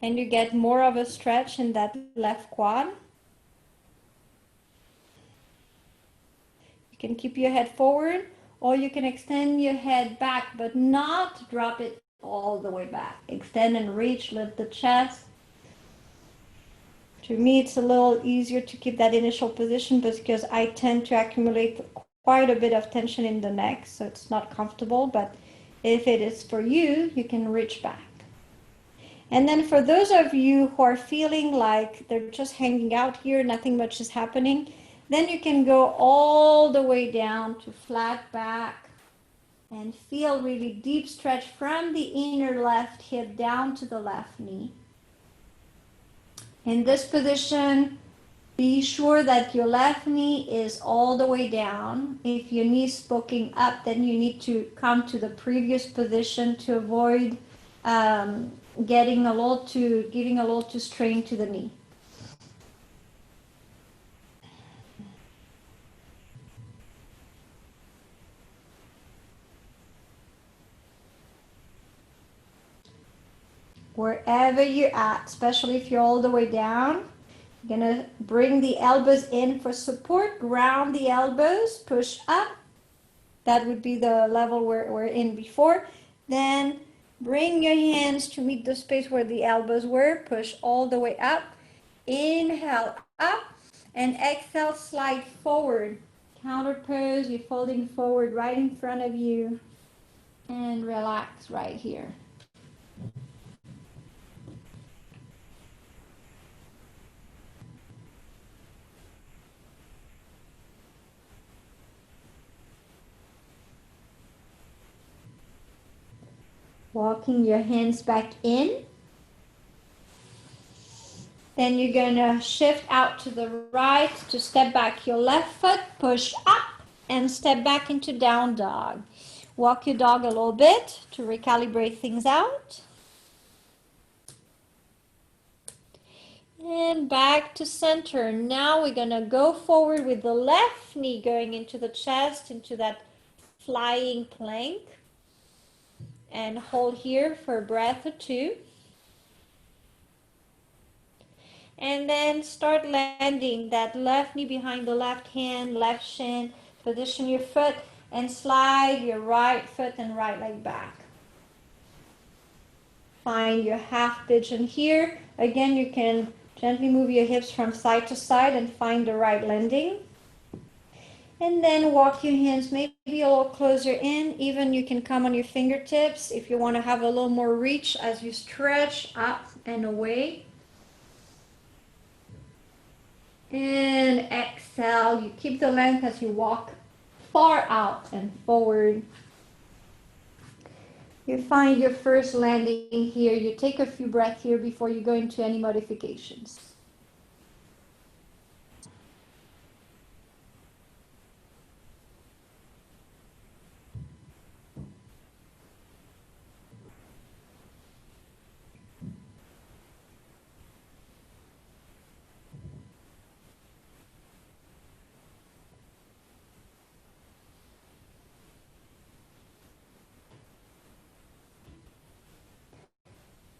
And you get more of a stretch in that left quad. You can keep your head forward, or you can extend your head back, but not drop it all the way back. Extend and reach, lift the chest. To me, it's a little easier to keep that initial position because I tend to accumulate quite a bit of tension in the neck, so it's not comfortable. But if it is for you, you can reach back. And then for those of you who are feeling like they're just hanging out here, nothing much is happening, then you can go all the way down to flat back and feel really deep stretch from the inner left hip down to the left knee. In this position, be sure that your left knee is all the way down. If your knee is poking up, then you need to come to the previous position to avoid giving a little too strain to the knee. Wherever you're at, especially if you're all the way down, you're gonna bring the elbows in for support, ground the elbows, push up. That would be the level we're in before. Then bring your hands to meet the space where the elbows were, push all the way up. Inhale up and exhale, slide forward. Counter pose, you're folding forward right in front of you, and relax right here. Walking your hands back in. Then you're going to shift out to the right to step back your left foot, push up, and step back into down dog. Walk your dog a little bit to recalibrate things out. And back to center. Now we're gonna go forward with the left knee going into the chest, into that flying plank. And hold here for a breath or two. And then start landing that left knee behind the left hand, left shin. Position your foot and slide your right foot and right leg back. Find your half pigeon here. Again, you can gently move your hips from side to side and find the right landing. And then walk your hands maybe a little closer in. Even you can come on your fingertips if you want to have a little more reach as you stretch up and away. And exhale. You keep the length as you walk far out and forward. You find your first landing here. You take a few breaths here before you go into any modifications.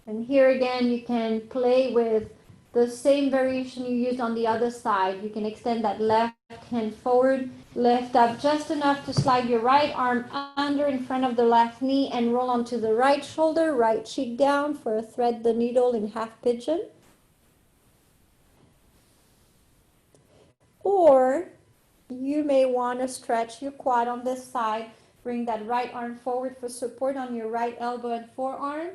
And here again, you can play with the same variation you used on the other side. You can extend that left hand forward, lift up just enough to slide your right arm under in front of the left knee and roll onto the right shoulder, right cheek down for a thread the needle in half pigeon. Or you may want to stretch your quad on this side, bring that right arm forward for support on your right elbow and forearm.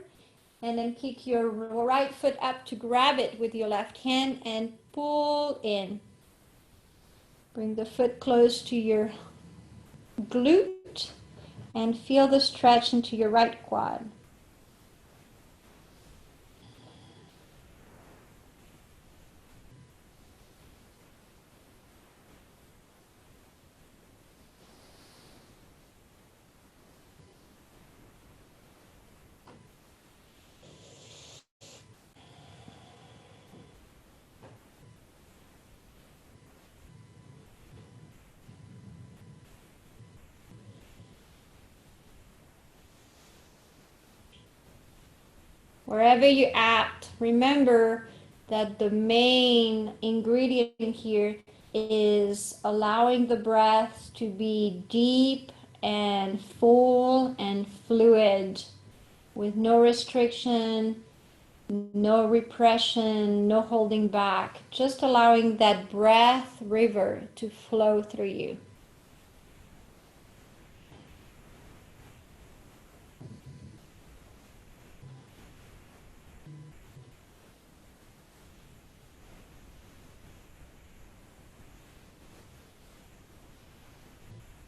And then kick your right foot up to grab it with your left hand and pull in. Bring the foot close to your glute and feel the stretch into your right quad. Wherever you're at, remember that the main ingredient here is allowing the breath to be deep and full and fluid with no restriction, no repression, no holding back, just allowing that breath river to flow through you.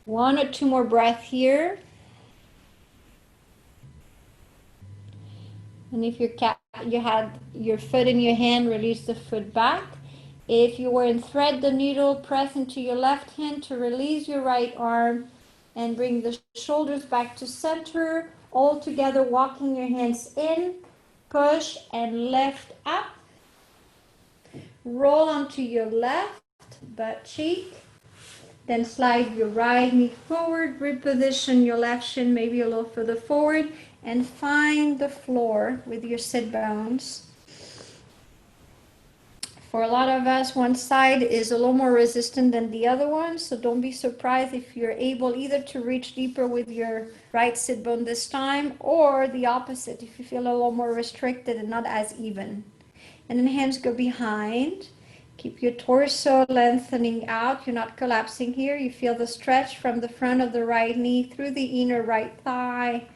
One or two more breaths here. And if you had your foot in your hand, release the foot back. If you were in thread the needle, press into your left hand to release your right arm and bring the shoulders back to center. All together, walking your hands in, push and lift up. Roll onto your left butt cheek. Then slide your right knee forward, reposition your left shin maybe a little further forward, and find the floor with your sit bones. For a lot of us, one side is a little more resistant than the other one, so don't be surprised if you're able either to reach deeper with your right sit bone this time, or the opposite, if you feel a little more restricted and not as even. And then hands go behind. Keep your torso lengthening out. You're not collapsing here. You feel the stretch from the front of the right knee through the inner right thigh.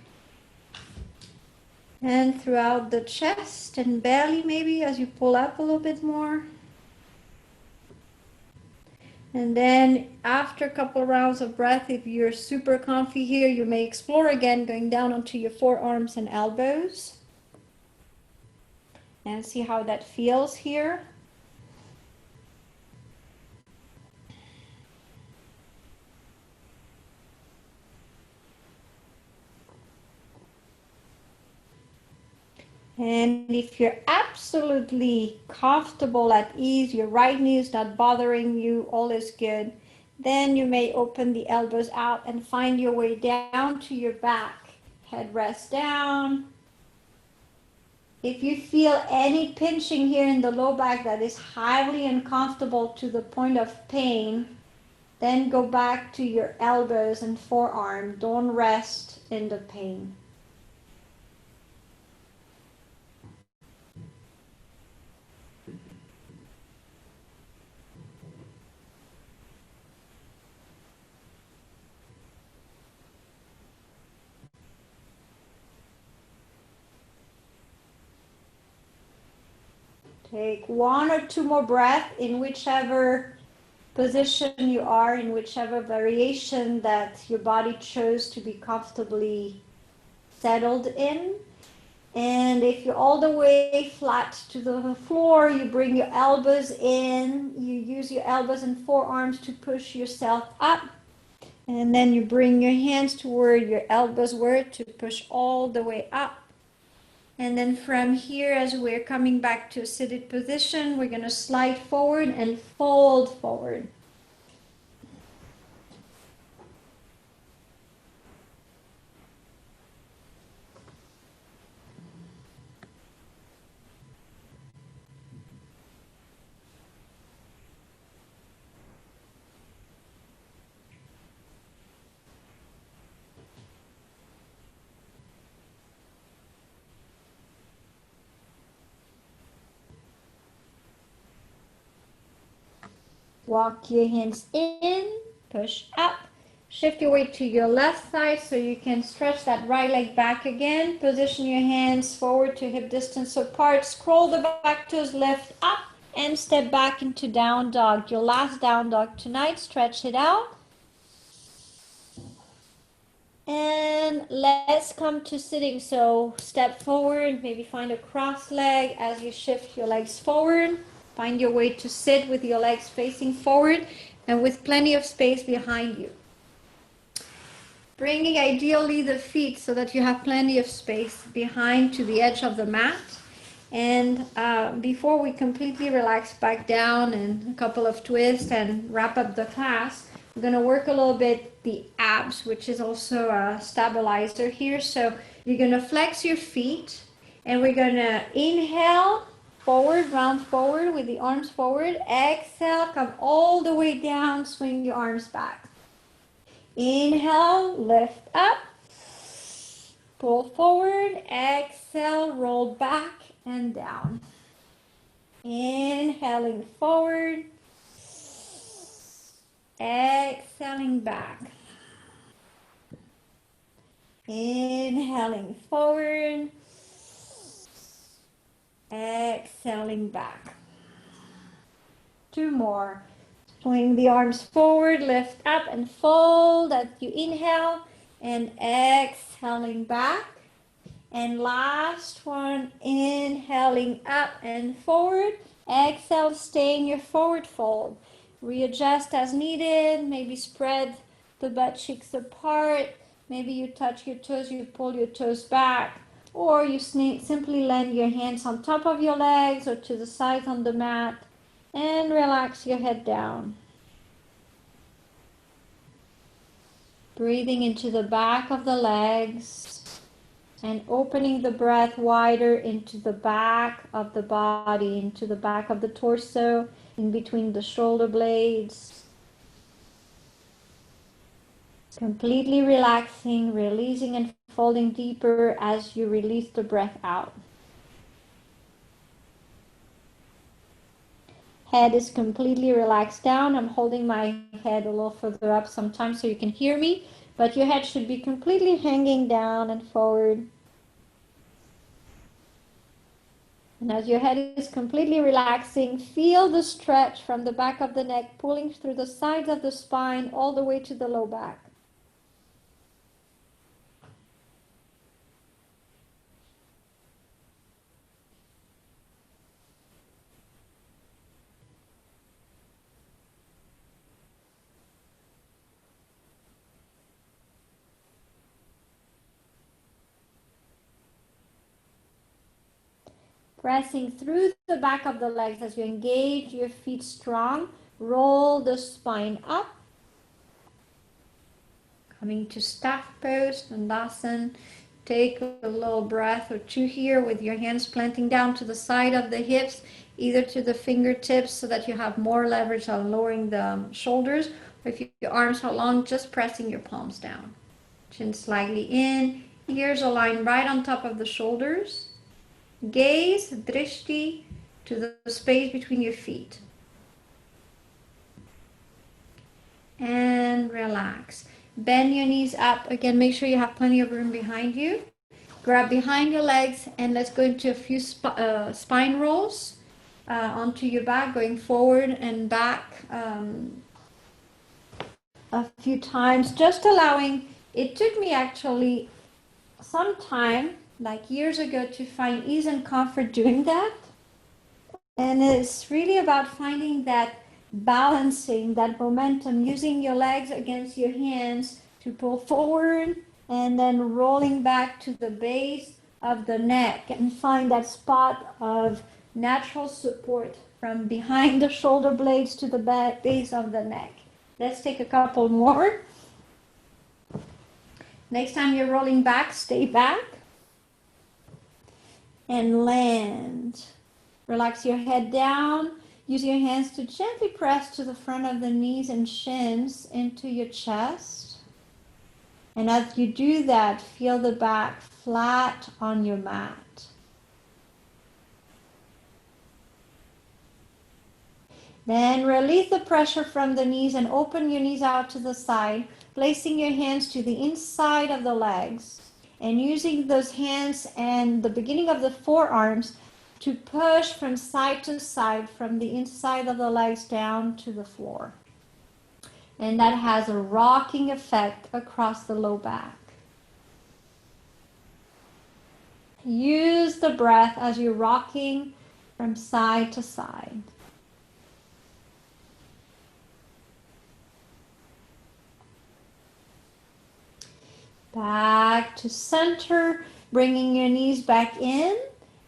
And throughout the chest and belly maybe as you pull up a little bit more. And then after a couple of rounds of breath, if you're super comfy here, you may explore again going down onto your forearms and elbows. And see how that feels here. And if you're at absolutely comfortable, at ease, your right knee is not bothering you, all is good, then you may open the elbows out and find your way down to your back. Head rests down. If you feel any pinching here in the low back that is highly uncomfortable to the point of pain, then go back to your elbows and forearm. Don't rest in the pain. Take one or two more breaths in whichever position you are, in whichever variation that your body chose to be comfortably settled in. And if you're all the way flat to the floor, you bring your elbows in. You use your elbows and forearms to push yourself up. And then you bring your hands to where your elbows were to push all the way up. And then from here, as we're coming back to a seated position, we're going to slide forward and fold forward. Walk your hands in, push up. Shift your weight to your left side so you can stretch that right leg back again. Position your hands forward to hip distance apart. Scroll the back toes, lift up, and step back into down dog. Your last down dog tonight. Stretch it out. And let's come to sitting. So step forward, maybe find a cross leg as you shift your legs forward. Find your way to sit with your legs facing forward and with plenty of space behind you. Bringing ideally the feet so that you have plenty of space behind to the edge of the mat. And before we completely relax back down and a couple of twists and wrap up the class, we're going to work a little bit the abs, which is also a stabilizer here. So you're going to flex your feet and we're going to inhale forward, round forward with the arms forward. Exhale, come all the way down, swing your arms back. Inhale, lift up, pull forward, exhale, roll back and down. Inhaling forward, exhaling back. Inhaling forward, exhaling back. Two more. Swing the arms forward, lift up and fold as you inhale and exhaling back. And last one, inhaling up and forward. Exhale, stay in your forward fold. Readjust as needed. Maybe spread the butt cheeks apart. Maybe you touch your toes, you pull your toes back. Or you simply land your hands on top of your legs or to the sides on the mat. And relax your head down. Breathing into the back of the legs and opening the breath wider into the back of the body, into the back of the torso, in between the shoulder blades. Completely relaxing, releasing and folding deeper as you release the breath out. Head is completely relaxed down. I'm holding my head a little further up sometimes so you can hear me, but your head should be completely hanging down and forward. And as your head is completely relaxing, feel the stretch from the back of the neck, pulling through the sides of the spine all the way to the low back. Pressing through the back of the legs as you engage your feet strong. Roll the spine up. Coming to staff pose, Dandasana. Take a little breath or two here with your hands planting down to the side of the hips, either to the fingertips so that you have more leverage on lowering the shoulders, or if your arms are long, just pressing your palms down. Chin slightly in, ears align right on top of the shoulders. Gaze, drishti, to the space between your feet. And relax. Bend your knees up. Again, make sure you have plenty of room behind you. Grab behind your legs and let's go into a few spine rolls onto your back, going forward and back a few times, just allowing. It took me actually some time, like years ago, to find ease and comfort doing that. And it's really about finding that balancing, that momentum, using your legs against your hands to pull forward and then rolling back to the base of the neck and find that spot of natural support from behind the shoulder blades to the base of the neck. Let's take a couple more. Next time you're rolling back, stay back and land. Relax your head down. Use your hands to gently press to the front of the knees and shins into your chest. And as you do that, feel the back flat on your mat. Then release the pressure from the knees and open your knees out to the side, placing your hands to the inside of the legs and using those hands and the beginning of the forearms to push from side to side, from the inside of the legs down to the floor. And that has a rocking effect across the low back. Use the breath as you're rocking from side to side. Back to center, bringing your knees back in.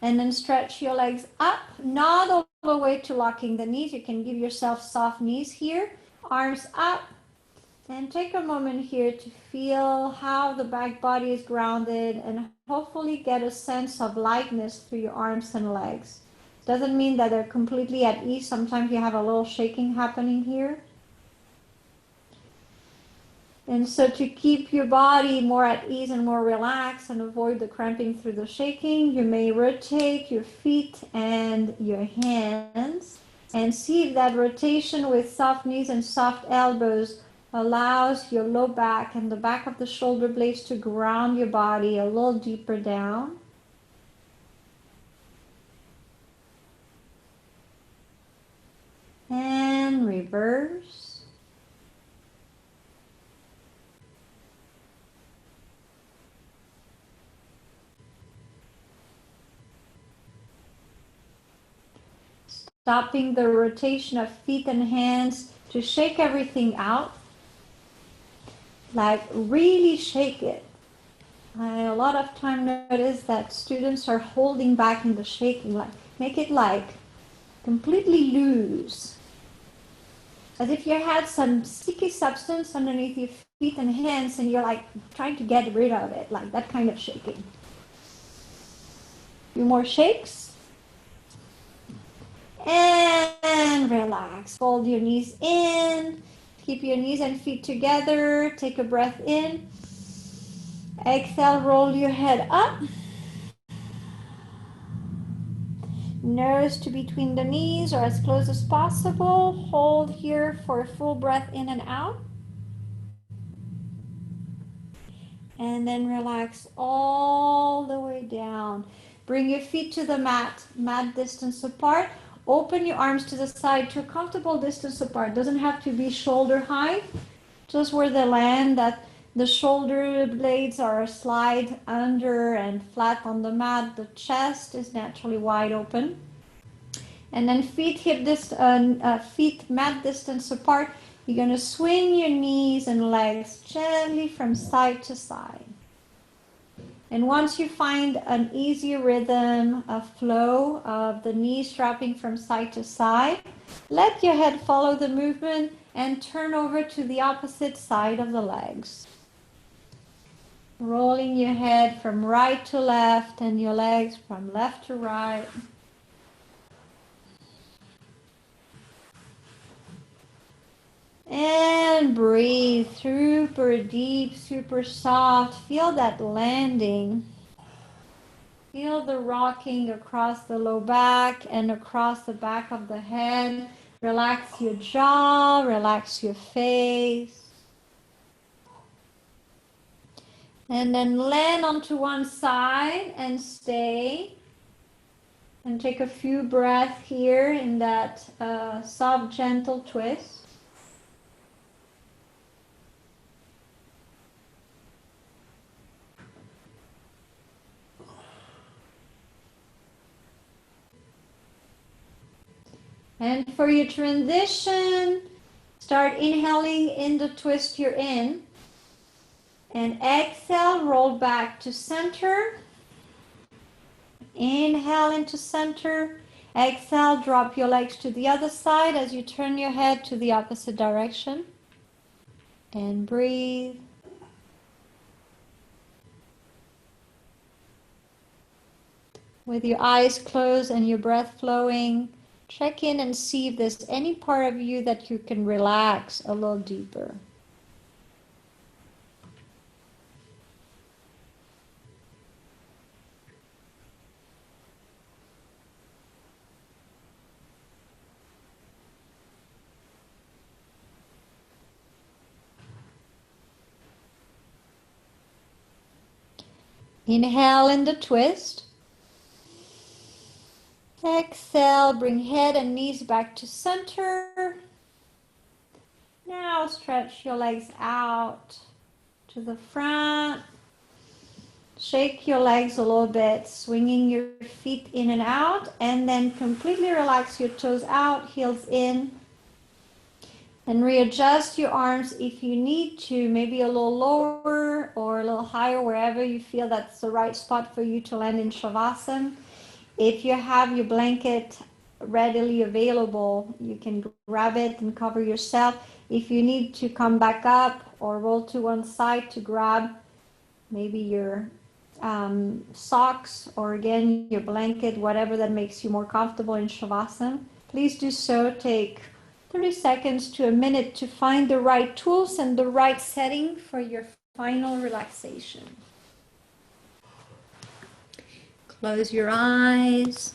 And then stretch your legs up, not all the way to locking the knees. You can give yourself soft knees here. Arms up. And take a moment here to feel how the back body is grounded and hopefully get a sense of lightness through your arms and legs. Doesn't mean that they're completely at ease. Sometimes you have a little shaking happening here. And so to keep your body more at ease and more relaxed and avoid the cramping through the shaking, you may rotate your feet and your hands and see if that rotation with soft knees and soft elbows allows your low back and the back of the shoulder blades to ground your body a little deeper down. And reverse. Stopping the rotation of feet and hands to shake everything out. Like really shake it. I a lot of time notice that students are holding back in the shaking. Like make it like completely loose. As if you had some sticky substance underneath your feet and hands and you're like trying to get rid of it. Like that kind of shaking. A few more shakes. And relax. Fold your knees in. Keep your knees and feet together. Take a breath in. Exhale, roll your head up. Nose to between the knees or as close as possible. Hold here for a full breath in and out. And then relax all the way down. Bring your feet to the mat distance apart. Open your arms to the side to a comfortable distance apart. Doesn't have to be shoulder high. Just where they land, that the shoulder blades are slide under and flat on the mat. The chest is naturally wide open. And then feet mat distance apart. You're going to swing your knees and legs gently from side to side. And once you find an easy rhythm, a flow of the knees dropping from side to side, let your head follow the movement and turn over to the opposite side of the legs. Rolling your head from right to left and your legs from left to right. And breathe, super deep, super soft. Feel that landing. Feel the rocking across the low back and across the back of the head. Relax your jaw, relax your face. And then land onto one side and stay. And take a few breaths here in that soft, gentle twist. And for your transition, start inhaling in the twist you're in. And exhale, roll back to center. Inhale into center. Exhale, drop your legs to the other side as you turn your head to the opposite direction. And breathe. With your eyes closed and your breath flowing, check in and see if there's any part of you that you can relax a little deeper. Inhale in the twist. Exhale, bring head and knees back to center. Now stretch your legs out to the front. Shake your legs a little bit, swinging your feet in and out, and then completely relax your toes out, heels in. And readjust your arms if you need to, maybe a little lower or a little higher, wherever you feel that's the right spot for you to land in Shavasana. If you have your blanket readily available, you can grab it and cover yourself. If you need to come back up or roll to one side to grab maybe your socks or again your blanket, whatever that makes you more comfortable in Shavasana, please do so. Take 30 seconds to a minute to find the right tools and the right setting for your final relaxation. Close your eyes.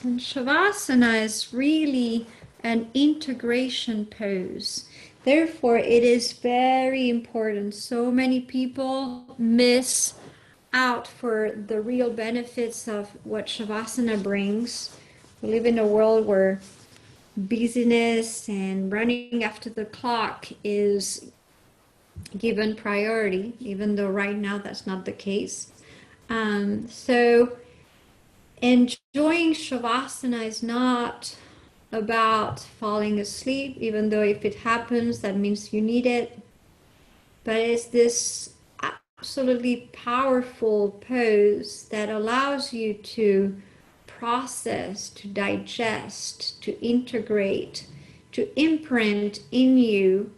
And Shavasana is really an integration pose. Therefore, it is very important. So many people miss out for the real benefits of what Shavasana brings. We live in a world where busyness and running after the clock is given priority, even though right now that's not the case. So enjoying Shavasana is not about falling asleep, even though if it happens, that means you need it. But it's this absolutely powerful pose that allows you to process, to digest, to integrate, to imprint in you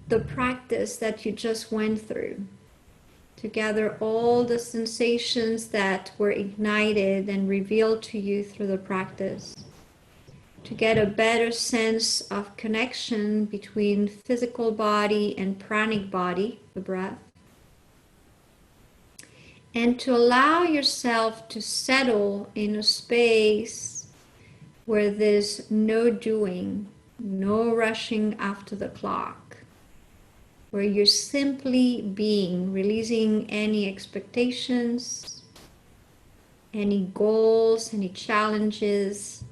the practice that you just went through, to gather all the sensations that were ignited and revealed to you through the practice, to get a better sense of connection between physical body and pranic body, the breath, and to allow yourself to settle in a space where there's no doing, no rushing after the clock, where you're simply being, releasing any expectations, any goals, any challenges,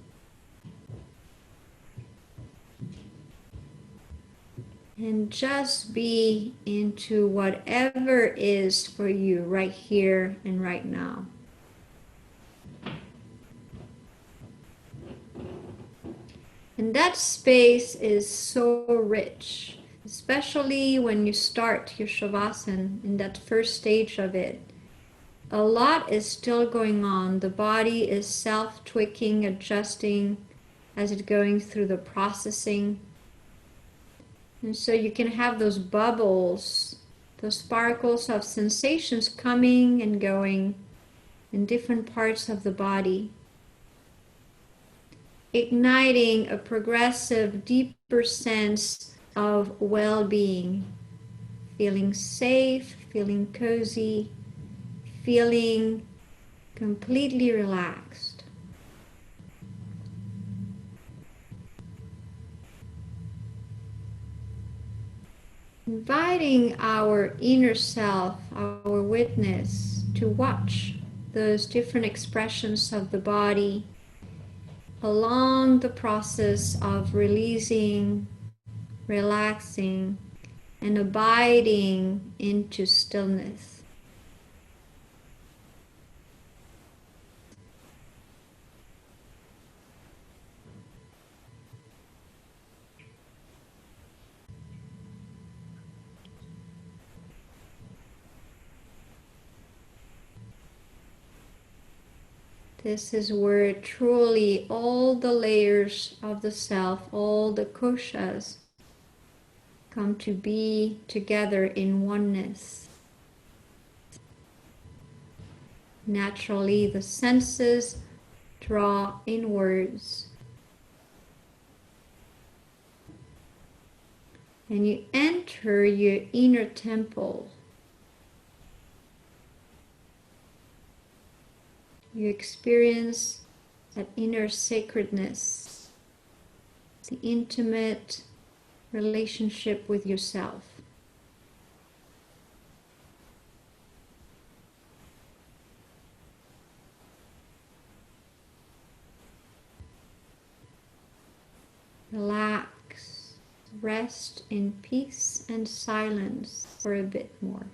And just be into whatever is for you right here and right now. And that space is so rich, especially when you start your Shavasana in that first stage of it. A lot is still going on. The body is self-tweaking, adjusting as it's going through the processing. And so you can have those bubbles, those sparkles of sensations coming and going in different parts of the body, igniting a progressive, deeper sense of well-being, feeling safe, feeling cozy, feeling completely relaxed. Inviting our inner self, our witness, to watch those different expressions of the body along the process of releasing, relaxing, and abiding into stillness. This is where truly all the layers of the self, all the koshas, come to be together in oneness. Naturally, the senses draw inwards. And you enter your inner temple. You experience that inner sacredness, the intimate relationship with yourself. Relax, rest in peace and silence for a bit more.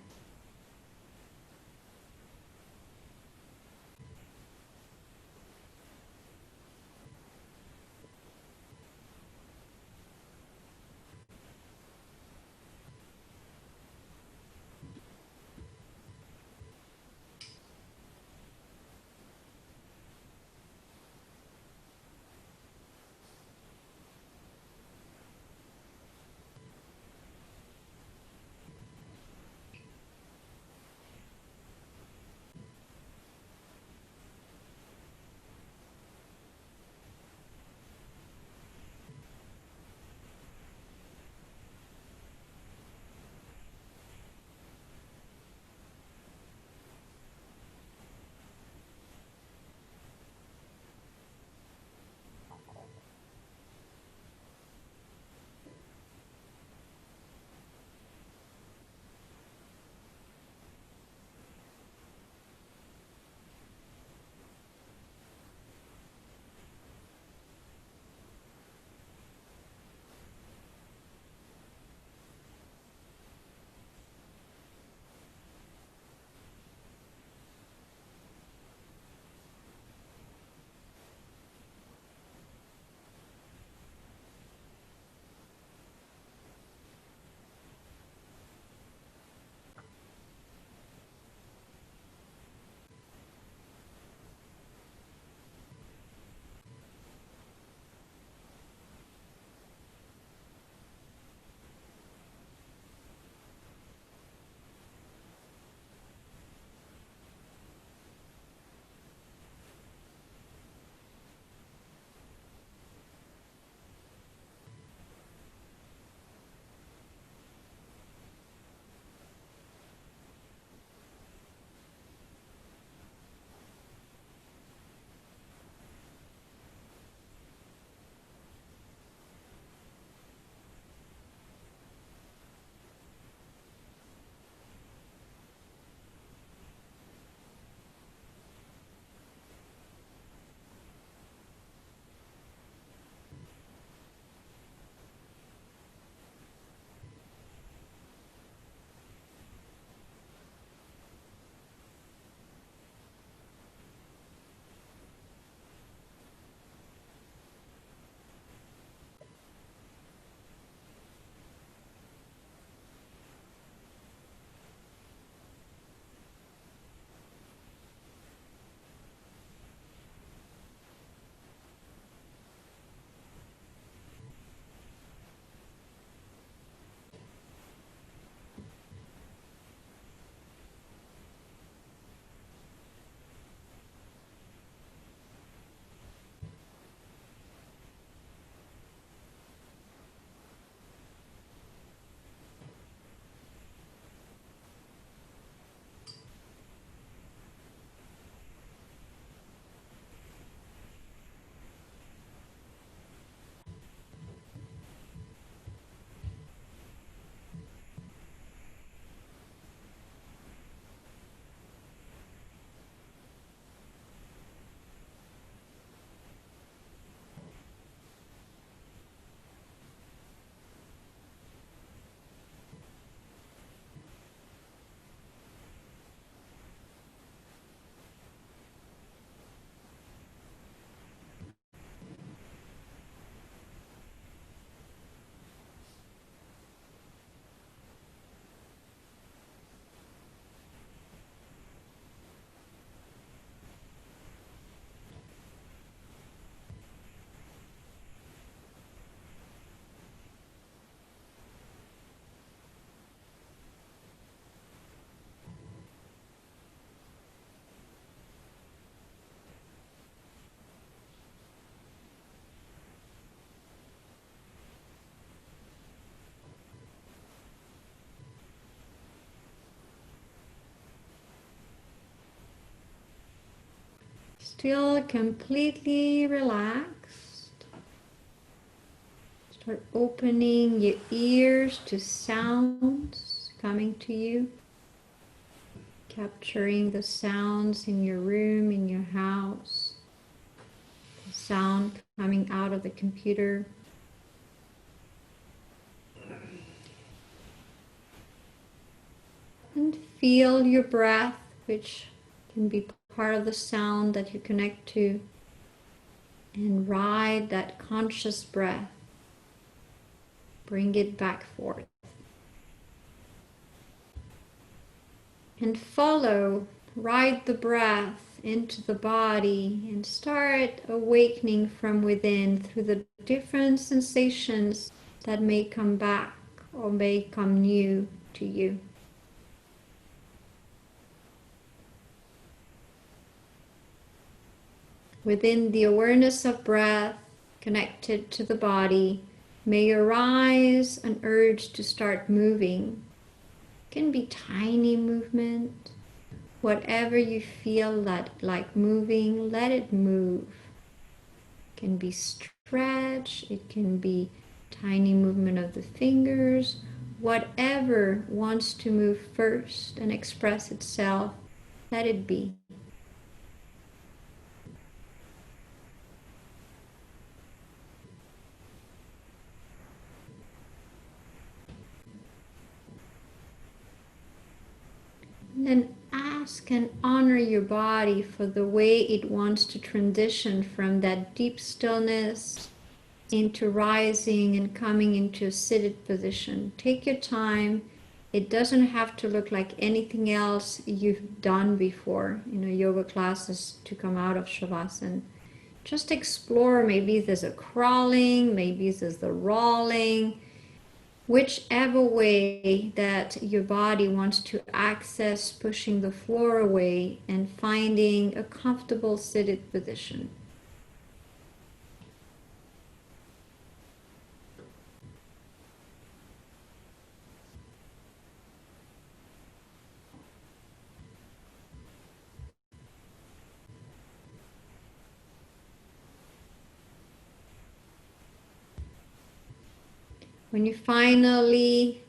still completely relaxed, start opening your ears to sounds coming to you, capturing the sounds in your room, in your house, the sound coming out of the computer. And feel your breath, which can be part of the sound that you connect to, and ride that conscious breath. Bring it back forth. And ride the breath into the body and start awakening from within through the different sensations that may come back or may come new to you. Within the awareness of breath connected to the body, may arise an urge to start moving. It can be tiny movement. Whatever you feel like moving, let it move. It can be stretch, it can be tiny movement of the fingers. Whatever wants to move first and express itself, let it be. And then ask and honor your body for the way it wants to transition from that deep stillness into rising and coming into a seated position. Take your time. It doesn't have to look like anything else you've done before in a yoga classes to come out of Shavasana. Just explore. Maybe there's a crawling, maybe there's the rolling. Whichever way that your body wants to access pushing the floor away and finding a comfortable seated position. When you finally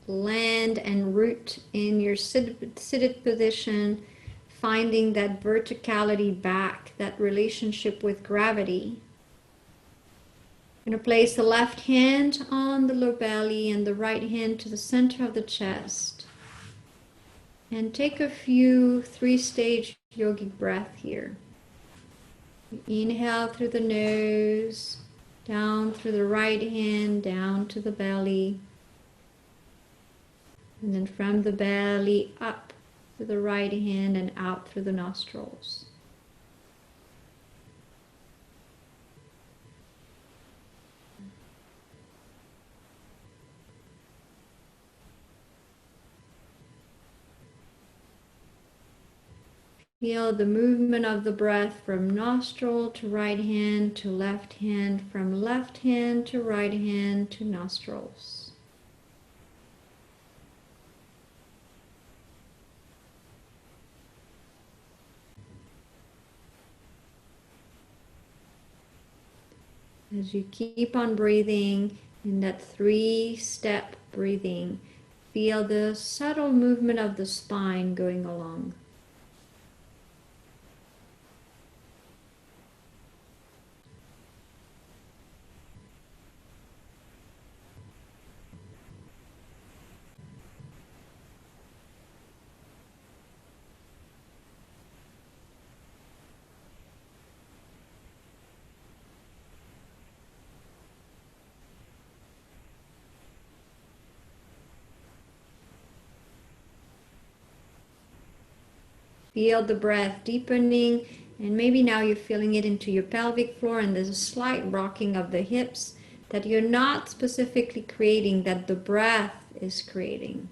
land and root in your seated position, finding that verticality back, that relationship with gravity. I'm going to place the left hand on the lower belly and the right hand to the center of the chest. And take a few 3-stage yogic breath here. Inhale through the nose, down through the right hand, down to the belly. And then from the belly up to the right hand and out through the nostrils. Feel the movement of the breath from nostril to right hand to left hand, from left hand to right hand to nostrils. As you keep on breathing in that 3-step breathing, feel the subtle movement of the spine going along. Feel the breath deepening, and maybe now you're feeling it into your pelvic floor, and there's a slight rocking of the hips that you're not specifically creating, that the breath is creating.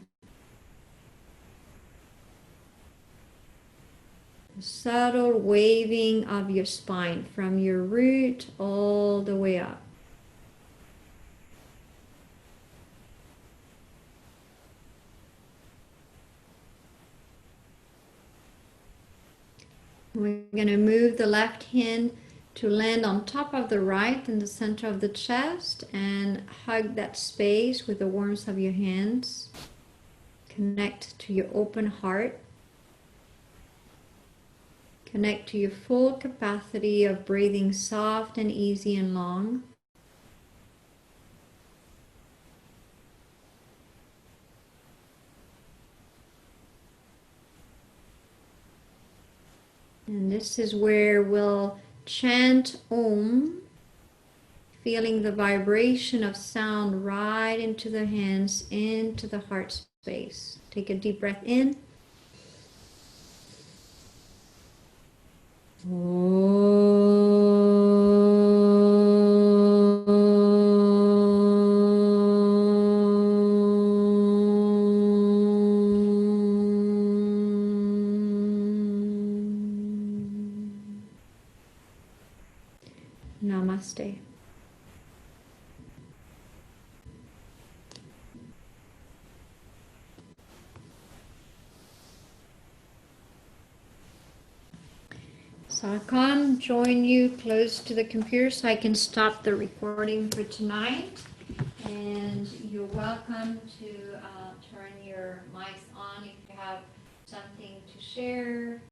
A subtle waving of your spine from your root all the way up. We're going to move the left hand to land on top of the right in the center of the chest and hug that space with the warmth of your hands. Connect to your open heart. Connect to your full capacity of breathing soft and easy and long. And this is where we'll chant Om, feeling the vibration of sound right into the hands, into the heart space. Take a deep breath in. Namaste. So I'll come join you close to the computer so I can stop the recording for tonight. And you're welcome to turn your mics on if you have something to share.